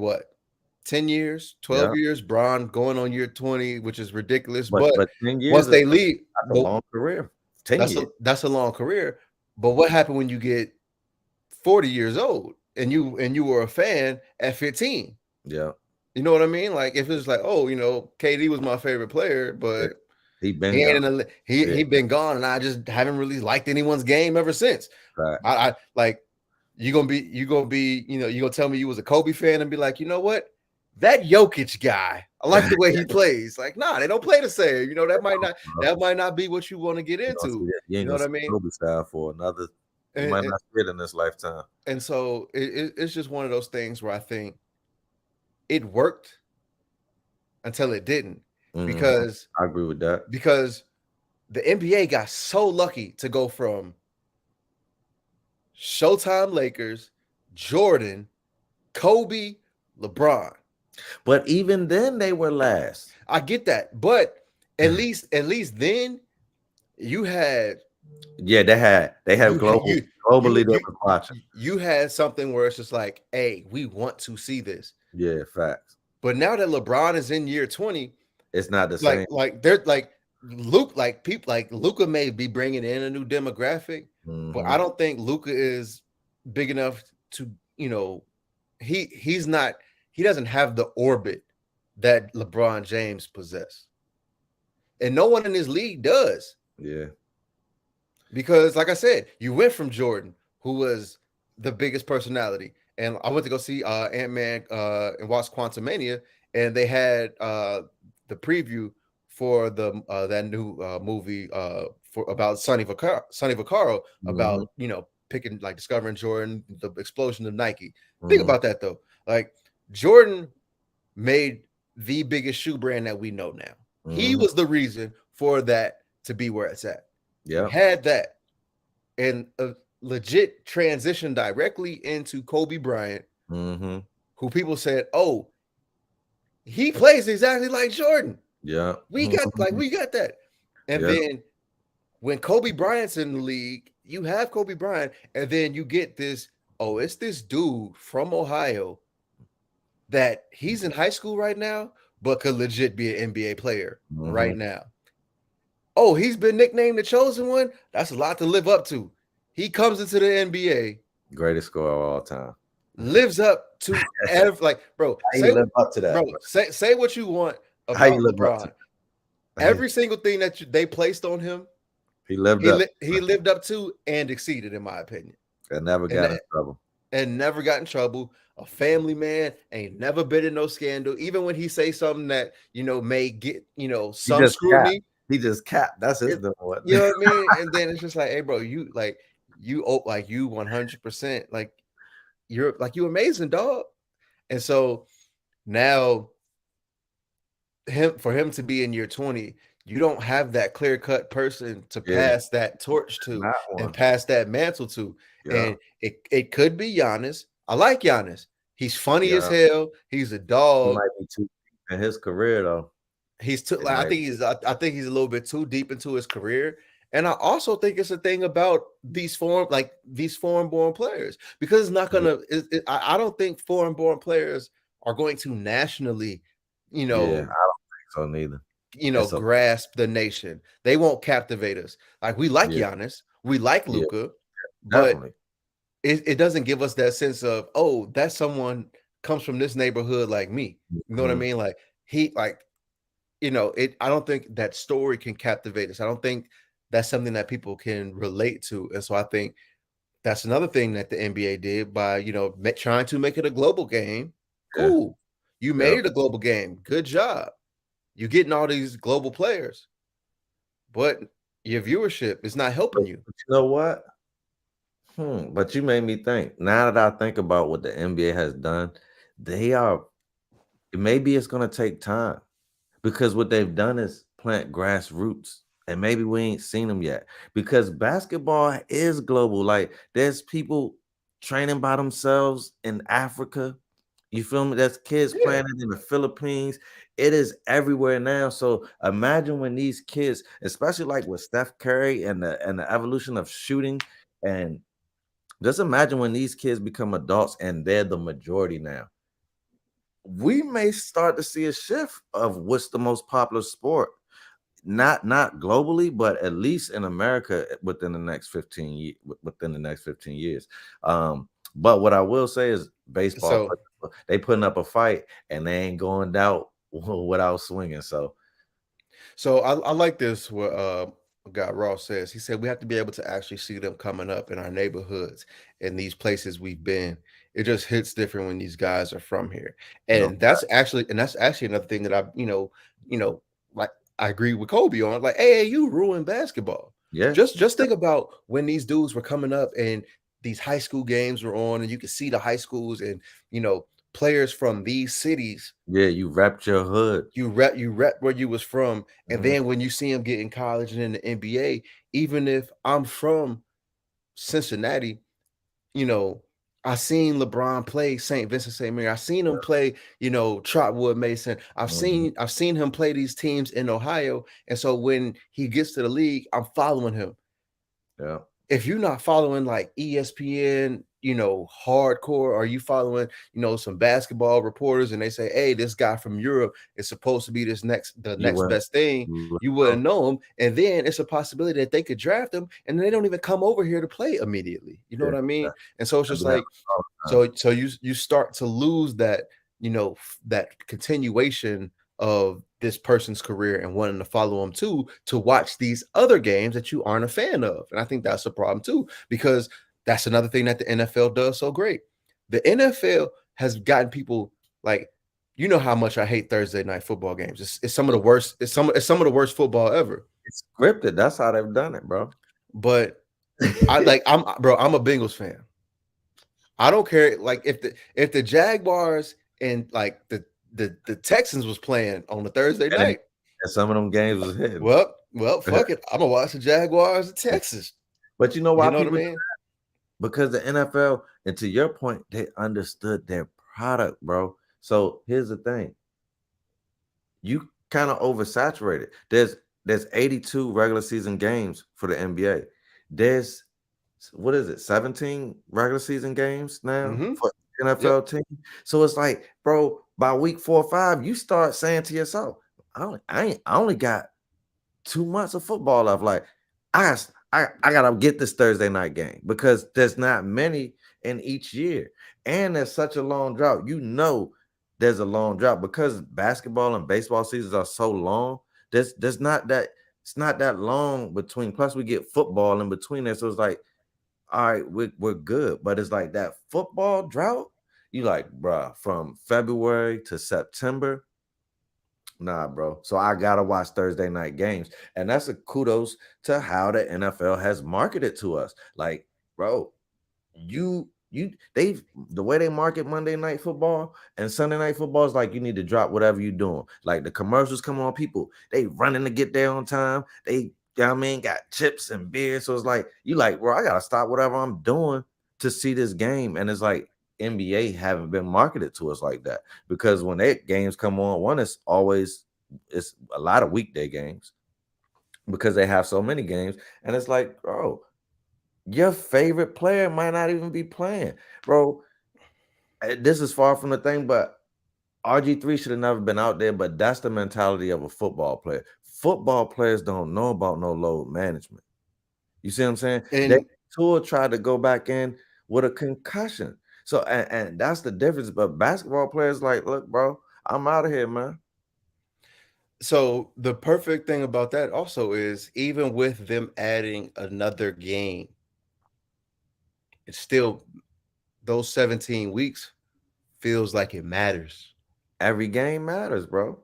10 years, 12 years, Bron going on year 20, which is ridiculous. But 10 years once they leave, that's a long career. 10 years. That's a long career. But what happened when you get 40 years old? And you were a fan at 15. Yeah. You know what I mean? Like, if it's like, KD was my favorite player, but he been gone, and I just haven't really liked anyone's game ever since. Right. I like, you're gonna tell me you was a Kobe fan and be like, you know what? that Jokic guy, I like the way he plays. Like, nah, they don't play the same. You know, that might not be what you want to get into. You You ain't know gonna what I see mean? Kobe style for another. You might And, not see it in this lifetime. and so it's just one of those things where I think it worked until it didn't, because I agree with that. because the NBA got so lucky to go from Showtime Lakers, Jordan, Kobe, LeBron. But even then, they were last. I get that, but at least then you had Yeah, they had you globally they was watching. you had something where it's just like, hey, we want to see this. Yeah, facts. But now that LeBron is in year 20, It's not the same. like they're like people like Luca may be bringing in a new demographic, but I don't think Luca is big enough to, you know, he doesn't have the orbit that LeBron James possess, and no one in this league does. Yeah, because like I said, you went from Jordan, who was the biggest personality, and I went to go see Ant-Man and watch Quantumania, and they had the preview for the that new movie for about Sonny Vaccaro about, you know, picking, like, discovering Jordan, the explosion of Nike. Think about that though. Like, Jordan made the biggest shoe brand that we know now. He was the reason for that to be where it's at. Yeah, Had that, and a legit transition directly into Kobe Bryant, who people said, "Oh, he plays exactly like Jordan." Yeah, we got that. And then when Kobe Bryant's in the league, you have Kobe Bryant, and then you get this. Oh, it's this dude from Ohio that he's in high school right now, but could legit be an NBA player right now. Oh, he's been nicknamed the chosen one. That's a lot to live up to. He comes into the NBA, greatest scorer of all time, lives up to like, bro. Say, live up to that, bro. Say what you want about how you LeBron. Every single thing that they placed on him, he lived up. He lived up to and exceeded, in my opinion. And never got in trouble. And never got in trouble. A family man, ain't never been in no scandal. Even when he say something that, you know, may get, you know, some scrutiny. He just capped. That's his one. You know what I mean? And then it's just like, hey, bro, you 100%, like you're amazing, dog. And so now for him to be in year 20, you don't have that clear-cut person to pass that torch to and pass that mantle to. And it could be Giannis. I like Giannis. He's funny as hell. He's a dog. He might be too deep in his career though. He's too. Like, I think he's a little bit too deep into his career. And I also think it's a thing about these foreign-born players, because it's not gonna. I don't think foreign-born players are going to nationally, you know. I don't think so neither. You know, grasp the nation. They won't captivate us. Like, we like Giannis, we like Luca, but it doesn't give us that sense of, oh, that someone comes from this neighborhood like me. You know what I mean? Like, you know, I don't think that story can captivate us. I don't think that's something that people can relate to. And so I think that's another thing that the NBA did by, you know, trying to make it a global game. Cool. You made it a global game. Good job. You're getting all these global players, but your viewership is not helping you. But you know what? But you made me think. Now that I think about what the NBA has done, maybe it's going to take time, because what they've done is plant grassroots, and maybe we ain't seen them yet, because basketball is global. Like, there's people training by themselves in Africa. You feel me? There's kids playing it in the Philippines. It is everywhere now. So imagine when these kids, especially like with Steph Curry and the evolution of shooting, and just imagine when these kids become adults and they're the majority now. We may start to see a shift of what's the most popular sport, not globally, but at least in America within the next 15 years. But what I will say is baseball, they putting up a fight and they ain't going out without swinging. So I like this. Where guy Ross says. He said we have to be able to actually see them coming up in our neighborhoods and these places we've been. It just hits different when these guys are from here, No. and that's actually another thing that like I agree with Kobe on. Like AAU ruined basketball. Yeah. Just think about when these dudes were coming up and these high school games were on, and you could see the high schools and players from these cities. Yeah, you repped your hood. You rep where you was from, and Mhm. then when you see them get in college and in the NBA, even if I'm from Cincinnati, you know, I seen LeBron play St. Vincent St. Mary. I seen him play, Trotwood Mason. I've Mhm. seen him play these teams in Ohio, and so when he gets to the league, I'm following him. Yeah. If you're not following like ESPN, hardcore, or you following, some basketball reporters and they say, hey, this guy from Europe is supposed to be the You next went. best thing, you wouldn't know him. And then it's a possibility that they could draft him and they don't even come over here to play immediately. You know Yeah. what I mean? And so it's That just be happening like, all the time. so you start to lose that, that continuation of this person's career and wanting to follow them too, to watch these other games that you aren't a fan of. And I think that's a problem too, because that's another thing that the NFL does so great. The NFL has gotten people like, how much I hate Thursday night football games. It's some of the worst. It's some of the worst football ever. It's scripted. That's how they've done it, bro. But I'm a Bengals fan. I don't care. Like if the Jaguars and like the Texans was playing on the Thursday And, night, and some of them games was hitting. well, fuck it. I'm gonna watch the Jaguars and Texas. But you know why You know what I people mean? because the NFL, and to your point, they understood their product, bro. So here's the thing. You kind of oversaturated. There's 82 regular season games for the NBA. There's what is it, 17 regular season games now Mm-hmm. for Yep. NFL team. So it's like, bro, by week 4 or 5, you start saying to yourself, I only got 2 months of football left. Like, I gotta get this Thursday night game because there's not many in each year, and there's such a long drought. There's a long drought because basketball and baseball seasons are so long. There's not that it's not that long between. Plus, we get football in between there, so it's like, all right, we're good. But it's like that football drought. You like, bruh, from February to September. Nah, bro. So I gotta watch Thursday night games, and that's a kudos to how the NFL has marketed to us. Like, bro, they've the way they market Monday night football and Sunday night football is like you need to drop whatever you're doing. Like the commercials come on, people they running to get there on time. They, you know what I mean, got chips and beer. So it's like you like, bro, I gotta stop whatever I'm doing to see this game. And it's like NBA haven't been marketed to us like that because when their games come on, it's a lot of weekday games because they have so many games, and it's like, bro, your favorite player might not even be playing, bro. This is far from the thing, but RG3 should have never been out there. But that's the mentality of a football player. Football players don't know about no load management. You see what I'm saying? They And tried to go back in with a concussion. So and that's the difference. But basketball players like, look, bro, I'm out of here, man. so the perfect thing about that also is even with them adding another game, it's still those 17 weeks feels like it matters. Every game matters, bro.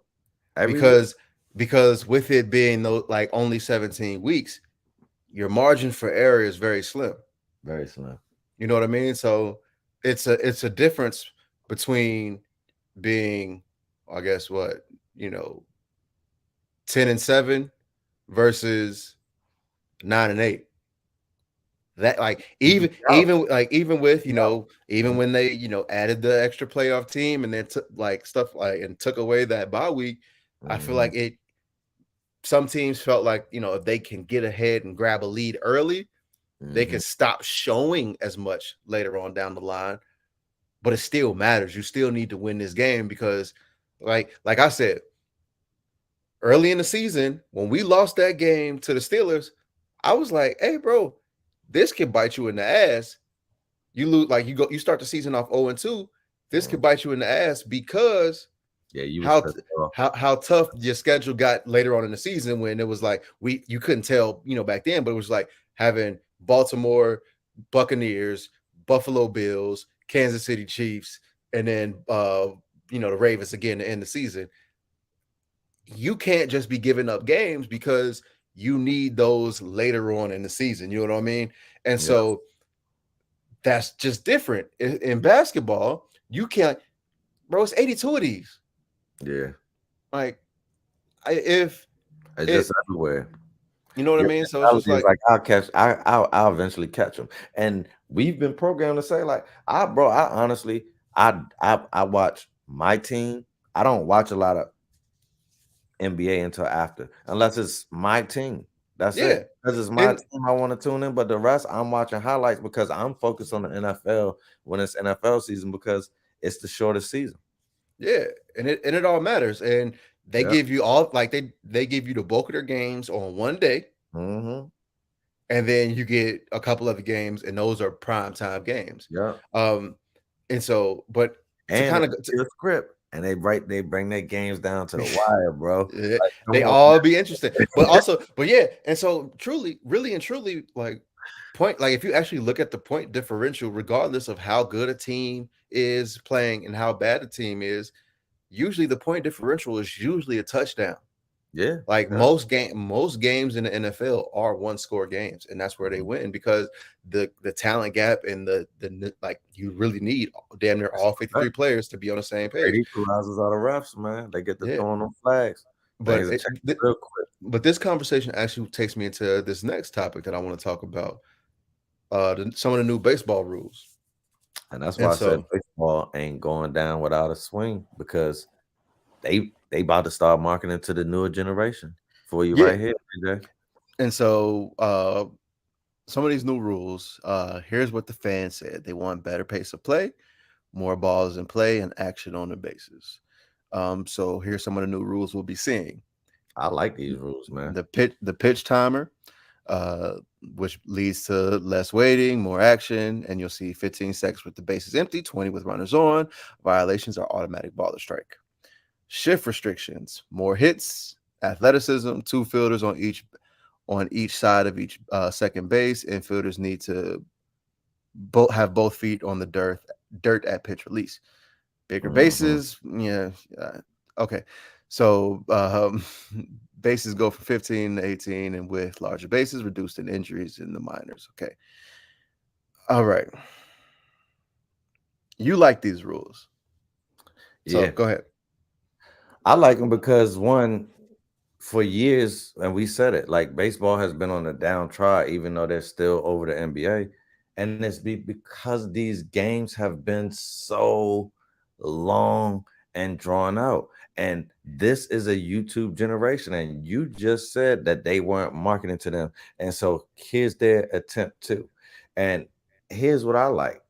Every week. Because with it being like only 17 weeks, your margin for error is very slim. Very slim. You know what I mean? So it's a difference between being, I guess, 10-7 versus 9-8. That like even with even when they added the extra playoff team and then took like stuff like and took away that bye week, I feel like some teams felt like if they can get ahead and grab a lead early, they can stop showing as much later on down the line. But it still matters. You still need to win this game because, like I said, early in the season when we lost that game to the Steelers, I was like, "Hey, bro, this can bite you in the ass. You lose, like you start the season off 0-2. This could bite you in the ass because Yeah, you was how pissed off. how tough your schedule got later on in the season when it was like you couldn't tell, back then, but it was like having Baltimore Buccaneers, Buffalo Bills, Kansas City Chiefs, and then the Ravens again to end the season. You can't just be giving up games because you need those later on in the season. You know what I mean? And Yeah. so that's just different. In basketball, you can't, bro. It's 82 of these. Yeah. Like, if It's it, just everywhere. you know what I Your mean? So it's just mentality is like, like I'll eventually catch them. And we've been programmed to say like I honestly I watch my team. I don't watch a lot of NBA until after, unless it's my team. That's yeah. it. Because it's my And team, I want to tune in. But the rest, I'm watching highlights because I'm focused on the NFL when it's NFL season because it's the shortest season. yeah, and it all matters. And they Yeah. give you all, like, they give you the bulk of their games on one day, Mm-hmm. and then you get a couple other games, and those are prime time games. Yeah. And so, but to And kind they of, give you a script and they bring their games down to the wire, bro. Like, come they on. all be interesting, but yeah, and so truly, really and truly, like, like if you actually look at the point differential, regardless of how good a team is playing and how bad a team is, usually the point differential is usually a touchdown. Yeah. Like Yeah. most games in the NFL are one score games, and that's where they win because the talent gap and the like, you really need damn near all 53 players to be on the same Great page. equalizers are the refs, man. They get to Yeah, throwing them flags. but Things are changing real quick. but this conversation actually takes me into this next topic that I want to talk about. Some of the new baseball rules. And that's why And I said so, baseball ain't going down without a swing because they about to start marketing to the newer generation for you yeah. right here, PJ. And so, some of these new rules, here's what the fans said. They want better pace of play, more balls in play, and action on the bases. So here's some of the new rules we'll be seeing. I like these rules, man. The pitch timer, uh, which leads to less waiting, more action, and you'll see 15 seconds with the bases empty, 20 with runners on. Violations are automatic ball or strike. Shift restrictions, more hits, athleticism, two fielders on each side of each second base. Infielders need to have both feet on the dirt at pitch release. Bigger Mm-hmm. bases, yeah. Okay, so bases go from 15 to 18, and with larger bases, reduced in injuries in the minors. Okay, all right. You like these rules, so Yeah. go ahead. I like them because one, for years, and we said it, like baseball has been on a downtrodden, even though they're still over the NBA. And it's because these games have been so long and drawn out. And this is a YouTube generation. And you just said that they weren't marketing to them. And so here's their attempt to. And here's what I like,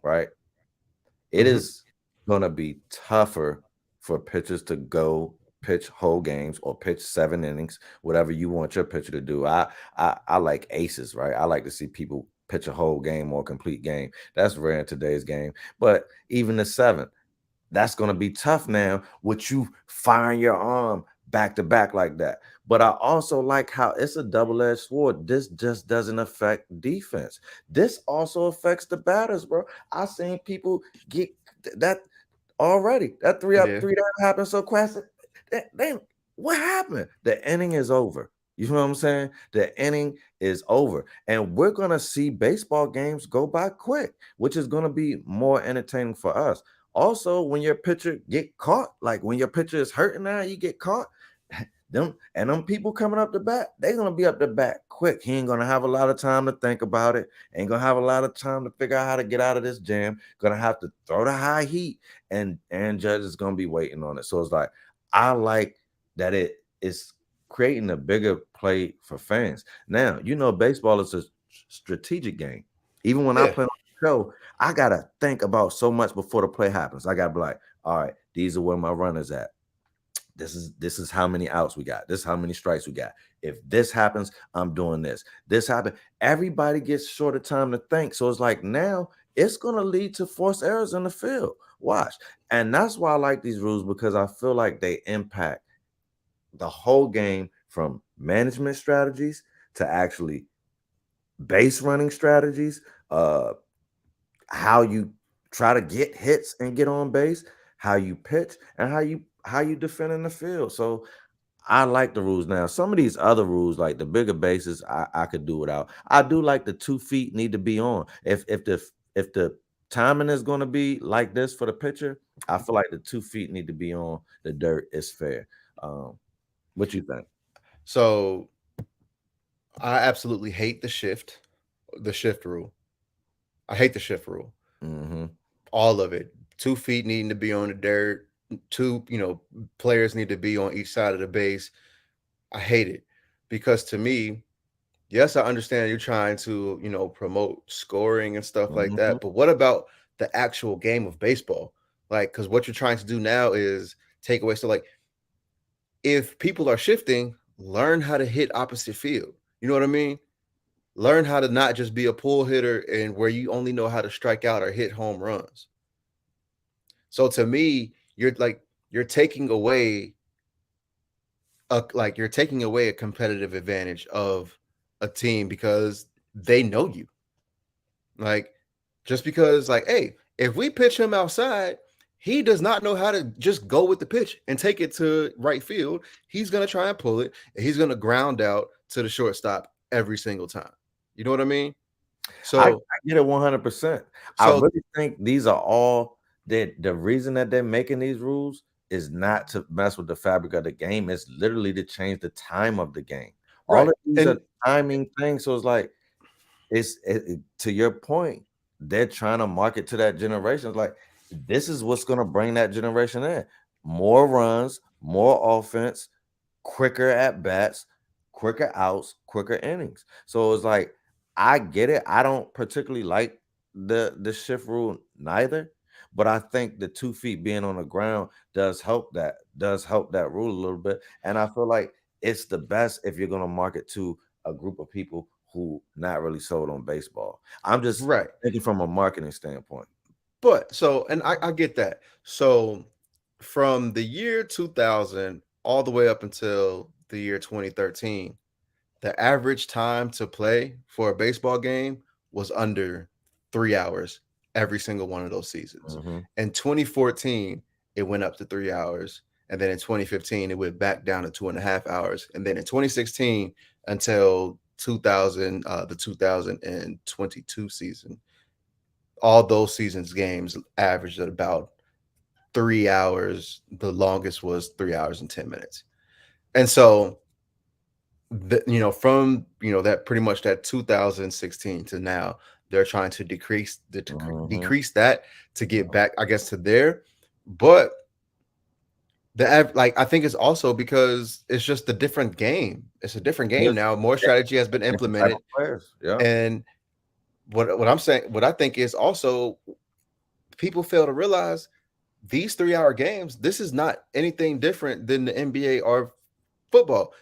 right? It Mhm. is going to be tougher for pitchers to go pitch whole games or pitch 7 innings, whatever you want your pitcher to do. I like aces, right? I like to see people pitch a whole game or a complete game. That's rare in today's game. But even the 7th, that's going to be tough now with you firing your arm back to back like that. But I also like how it's a double-edged sword. This just doesn't affect defense. This also affects the batters, bro. I've seen people get that already. That three up, Yeah, three down happened so quick. What happened? The inning is over. You know what I'm saying? The inning is over. And we're going to see baseball games go by quick, which is going to be more entertaining for us. Also, when your pitcher get caught, like when your pitcher is hurting now, you get caught. Them people coming up the bat, they're gonna be up the bat quick. He ain't gonna have a lot of time to think about it. Ain't gonna have a lot of time to figure out how to get out of this jam. Gonna have to throw the high heat, and Judge is gonna be waiting on it. So it's like I like that it is creating a bigger play for fans. Now baseball is a strategic game. Even when I yeah, play on the show, I gotta think about so much before the play happens. I gotta be like, all right, these are where my runners at. This is how many outs we got. This is how many strikes we got. If this happens, I'm doing this. This happened. Everybody gets shorter time to think. So it's like now it's going to lead to forced errors in the field. Watch. And that's why I like these rules, because I feel like they impact the whole game, from management strategies to actually base running strategies, how you try to get hits and get on base, how you pitch, and how you defend in the field. So I like the rules now. Some of these other rules, like the bigger bases, I could do without. I do like the 2 feet need to be on. If the timing is going to be like this for the pitcher, I feel like the 2 feet need to be on the dirt. Is fair. What you think? So I absolutely hate the shift rule. I hate the shift rule. Mm-hmm. All of it. 2 feet needing to be on the dirt. Two, players need to be on each side of the base. I hate it because to me, yes, I understand you're trying to, promote scoring and stuff like Mm-hmm. that. But what about the actual game of baseball? Like, because what you're trying to do now is take away. So, like, if people are shifting, learn how to hit opposite field. You know what I mean? Learn how to not just be a pull hitter and where you only know how to strike out or hit home runs. So to me, you're taking away a competitive advantage of a team because they know you. Like, just because, like, hey, if we pitch him outside, he does not know how to just go with the pitch and take it to right field. He's gonna try and pull it, and he's gonna ground out to the shortstop every single time. You know what I mean? I So, get it 100%. I so really think these are all that the reason that they're making these rules is not to mess with the fabric of the game. It's literally to change the time of the game. All right, of these are and timing things. So it's like to your point, they're trying to market to that generation. It's like, this is what's going to bring that generation in: more runs, more offense, quicker at bats, quicker outs, quicker innings. So it's like, I get it. I don't particularly like the shift rule neither, but I think the 2 feet being on the ground does help that rule a little bit. And I feel like it's the best if you're going to market to a group of people who not really sold on baseball. I'm just right. thinking from a marketing standpoint. But so, and I get that. So, from the year 2000 all the way up until the year 2013, the average time to play for a baseball game was under 3 hours every single one of those seasons. Mhm. In 2014, it went up to 3 hours. And then in 2015, it went back down to 2.5 hours. And then in 2016 until 2000, the 2022 season, all those seasons games averaged at about 3 hours. The longest was 3 hours and 10 minutes. And so from that pretty much that 2016 to now, they're trying to Mhm. decrease that to get back, I guess, to there. But I think it's also because it's just a different game. It's a different game Yes. now. More strategy has been Different type of implemented. players. Yeah. And what I think is also, people fail to realize these 3 hour games, this is not anything different than the NBA or football.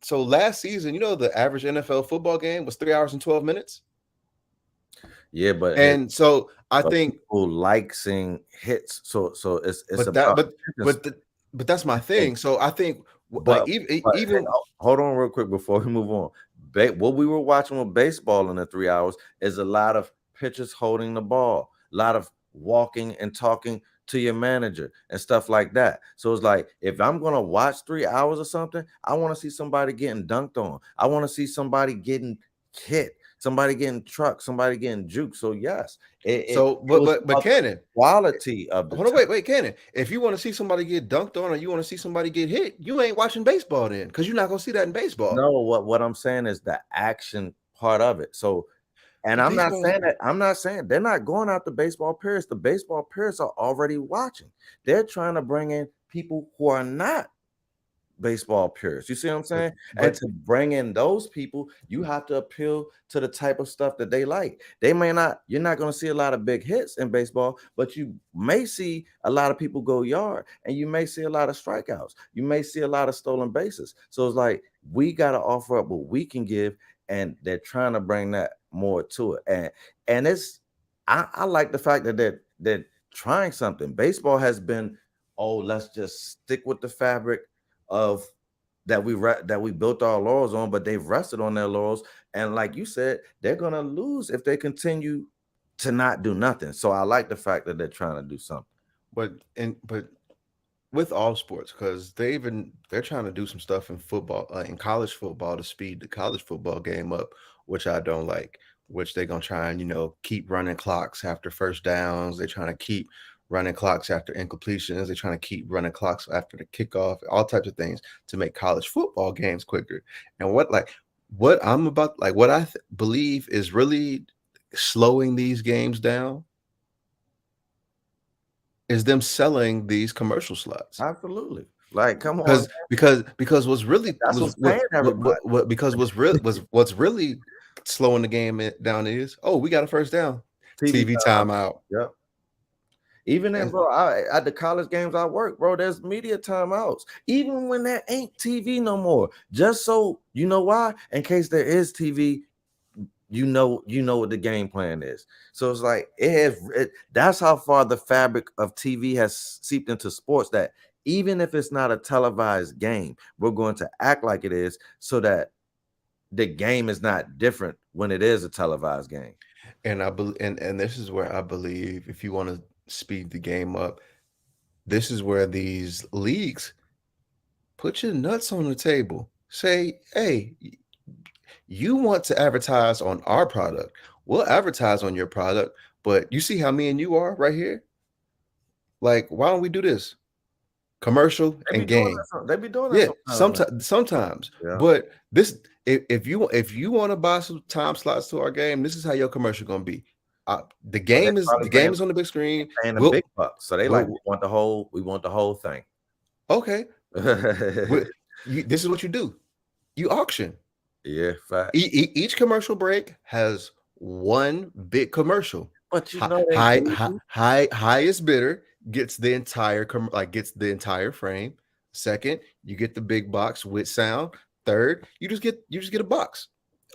So last season, the average NFL football game was 3 hours and 12 minutes. Yeah, And so I but think, people like seeing hits. So it's but that, about but that's my thing. So I think, like, but even hold on real quick before we move on. What we were watching with baseball in the 3 hours is a lot of pitchers holding the ball, a lot of walking and talking to your manager and stuff like that. So it's like, if I'm gonna watch 3 hours or something, I want to see somebody getting dunked on. I want to see somebody getting hit, somebody getting trucked, somebody getting juked. So yes, it so, was but about the Cannon, quality of the hold on, time. wait, Cannon. If you want to see somebody get dunked on or you want to see somebody get hit, you ain't watching baseball then, because you're not gonna see that in baseball. No, what I'm saying is the action part of it. So, and But I'm not baseball, saying that, I'm not saying they're not going out the baseball purists. The baseball purists are already watching. They're trying to bring in people who are not baseball purists. You see what I'm but saying? And but to bring in those people, you have to appeal to the type of stuff that they like. You're not going to see a lot of big hits in baseball, but you may see a lot of people go yard, and you may see a lot of strikeouts. You may see a lot of stolen bases. So it's like, we got to offer up what we can give, and they're trying to bring that more to it. And it's, I like the fact that they're trying something. Baseball has been, oh, let's just stick with the fabric of that we built our laurels on, but they've rested on their laurels. And like you said, they're gonna lose if they continue to not do nothing. So I like the fact that they're trying to do something. But with all sports, because they're trying to do some stuff in football, in college football, to speed the college football game up, which I don't like. Which they're gonna try and keep running clocks after first downs. They're trying to keep running clocks after incompletions. They're trying to keep running clocks after the kickoff. All types of things to make college football games quicker. And what I'm about, like what I believe is really slowing these games down is them selling these commercial slots. Absolutely. Like, come on. Because what's really That's what's paying everybody. what's really slowing the game down is, oh, we got a first down. TV timeout. Yep. Even then, bro, at the college games I work, bro, there's media timeouts. Even when there ain't TV no more. Just so you know why? In case there is TV, you know what the game plan is. So it's like that's how far the fabric of TV has seeped into sports, that even if it's not a televised game, we're going to act like it is, so that the game is not different when it is a televised game. And I believe, and this is where I believe, if you want to speed the game up, this is where these leagues put your nuts on the table. Say, hey, you want to advertise on our product, we'll advertise on your product, but you see how me and you are right here? Like, why don't we do this? Commercial and game. They be doing that. Yeah, sometimes. Yeah. But this, if you want to buy some time slots to our game, this is how your commercial gonna be. The game is on the big screen. And the big bucks. So we want the whole thing. Okay. This is what you do. You auction. Yeah, fact. Each commercial break has one big commercial. But highest bidder gets the entire frame. Second, you get the big box with sound. Third, you just get a box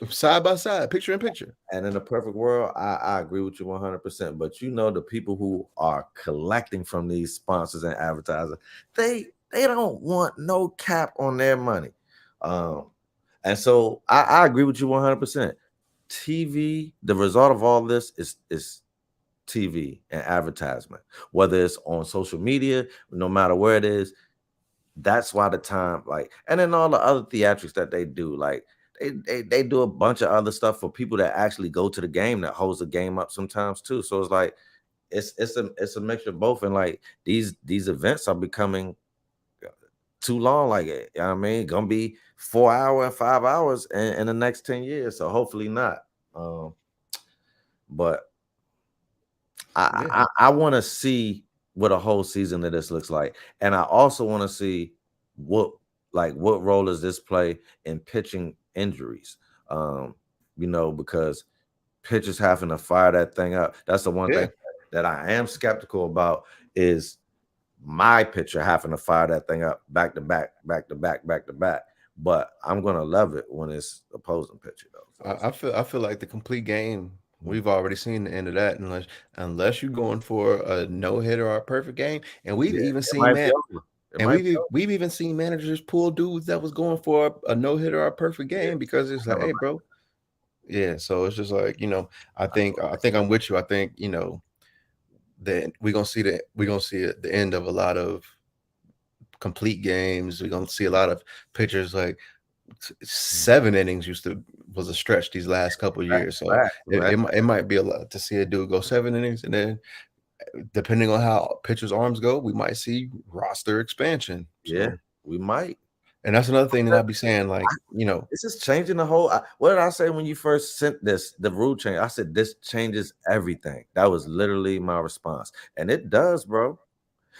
side by side, picture in picture. And in a perfect world, I agree with you 100%. But the people who are collecting from these sponsors and advertisers, they don't want no cap on their money. And so I agree with you 100%. TV, the result of all this is TV and advertisement, whether it's on social media, no matter where it is. That's why the time, and then all the other theatrics that they do, they do a bunch of other stuff for people that actually go to the game, that holds the game up sometimes too. So it's like it's a mixture of both, and these events are becoming too long. Gonna be 4 hours and 5 hours in the next 10 years. So hopefully not. But I want to see what a whole season of this looks like, and I also want to see what role does this play in pitching injuries. Because pitchers having to fire that thing up. That's the one thing that I am skeptical about, is my pitcher having to fire that thing up back to back. But I'm gonna love it when it's opposing pitcher though. So I feel like the complete game, we've already seen the end of that, unless you're going for a no-hitter or a perfect game. And we've even seen we've even seen managers pull dudes that was going for a no-hitter or a perfect game, because it's like, hey, bro. Yeah, so it's just like, I think I'm with you. I think, that we're gonna see the end of a lot of complete games. We're gonna see a lot of pitchers, like 7 innings was a stretch these last couple of years. So it might be a lot to see a dude go 7 innings, and then depending on how pitchers' arms go, we might see roster expansion. Yeah, we might. And that's another thing that I'd be saying, this is changing the whole. What did I say when you first sent the rule change? I said this changes everything. That was literally my response, and it does, bro.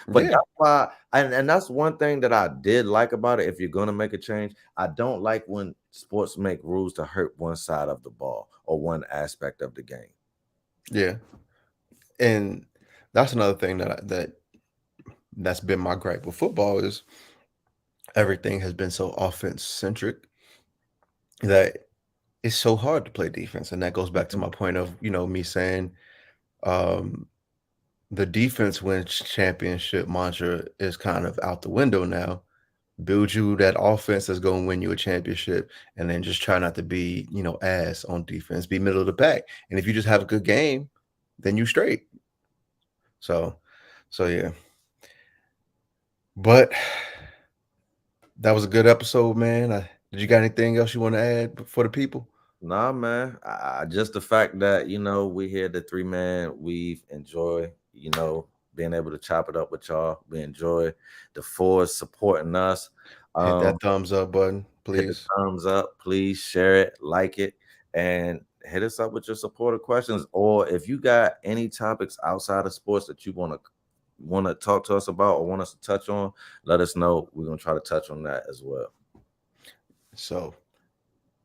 But that's why, and that's one thing that I did like about it. If you're gonna make a change, I don't like when sports make rules to hurt one side of the ball or one aspect of the game. Yeah, and that's another thing that's been my gripe with football, is everything has been so offense centric that it's so hard to play defense. And that goes back to my point of, me saying, The defense wins championship mantra is kind of out the window now. Build you that offense that's going to win you a championship, and then just try not to be, ass on defense. Be middle of the pack, and if you just have a good game, then you straight. So yeah. But that was a good episode, man. Did you got anything else you want to add for the people? Nah, man. Just the fact that we here the 3-man. We enjoy being able to chop it up with y'all. We enjoy the fours supporting us. Hit that thumbs up button, please. Hit the thumbs up, please share it, like it, and hit us up with your supporter questions. Or if you got any topics outside of sports that you want to talk to us about or want us to touch on, let us know. We're gonna try to touch on that as well. So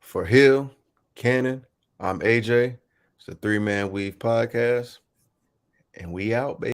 for Hill, Cannon, I'm AJ. It's the 3-Man Weave podcast, and we out, baby.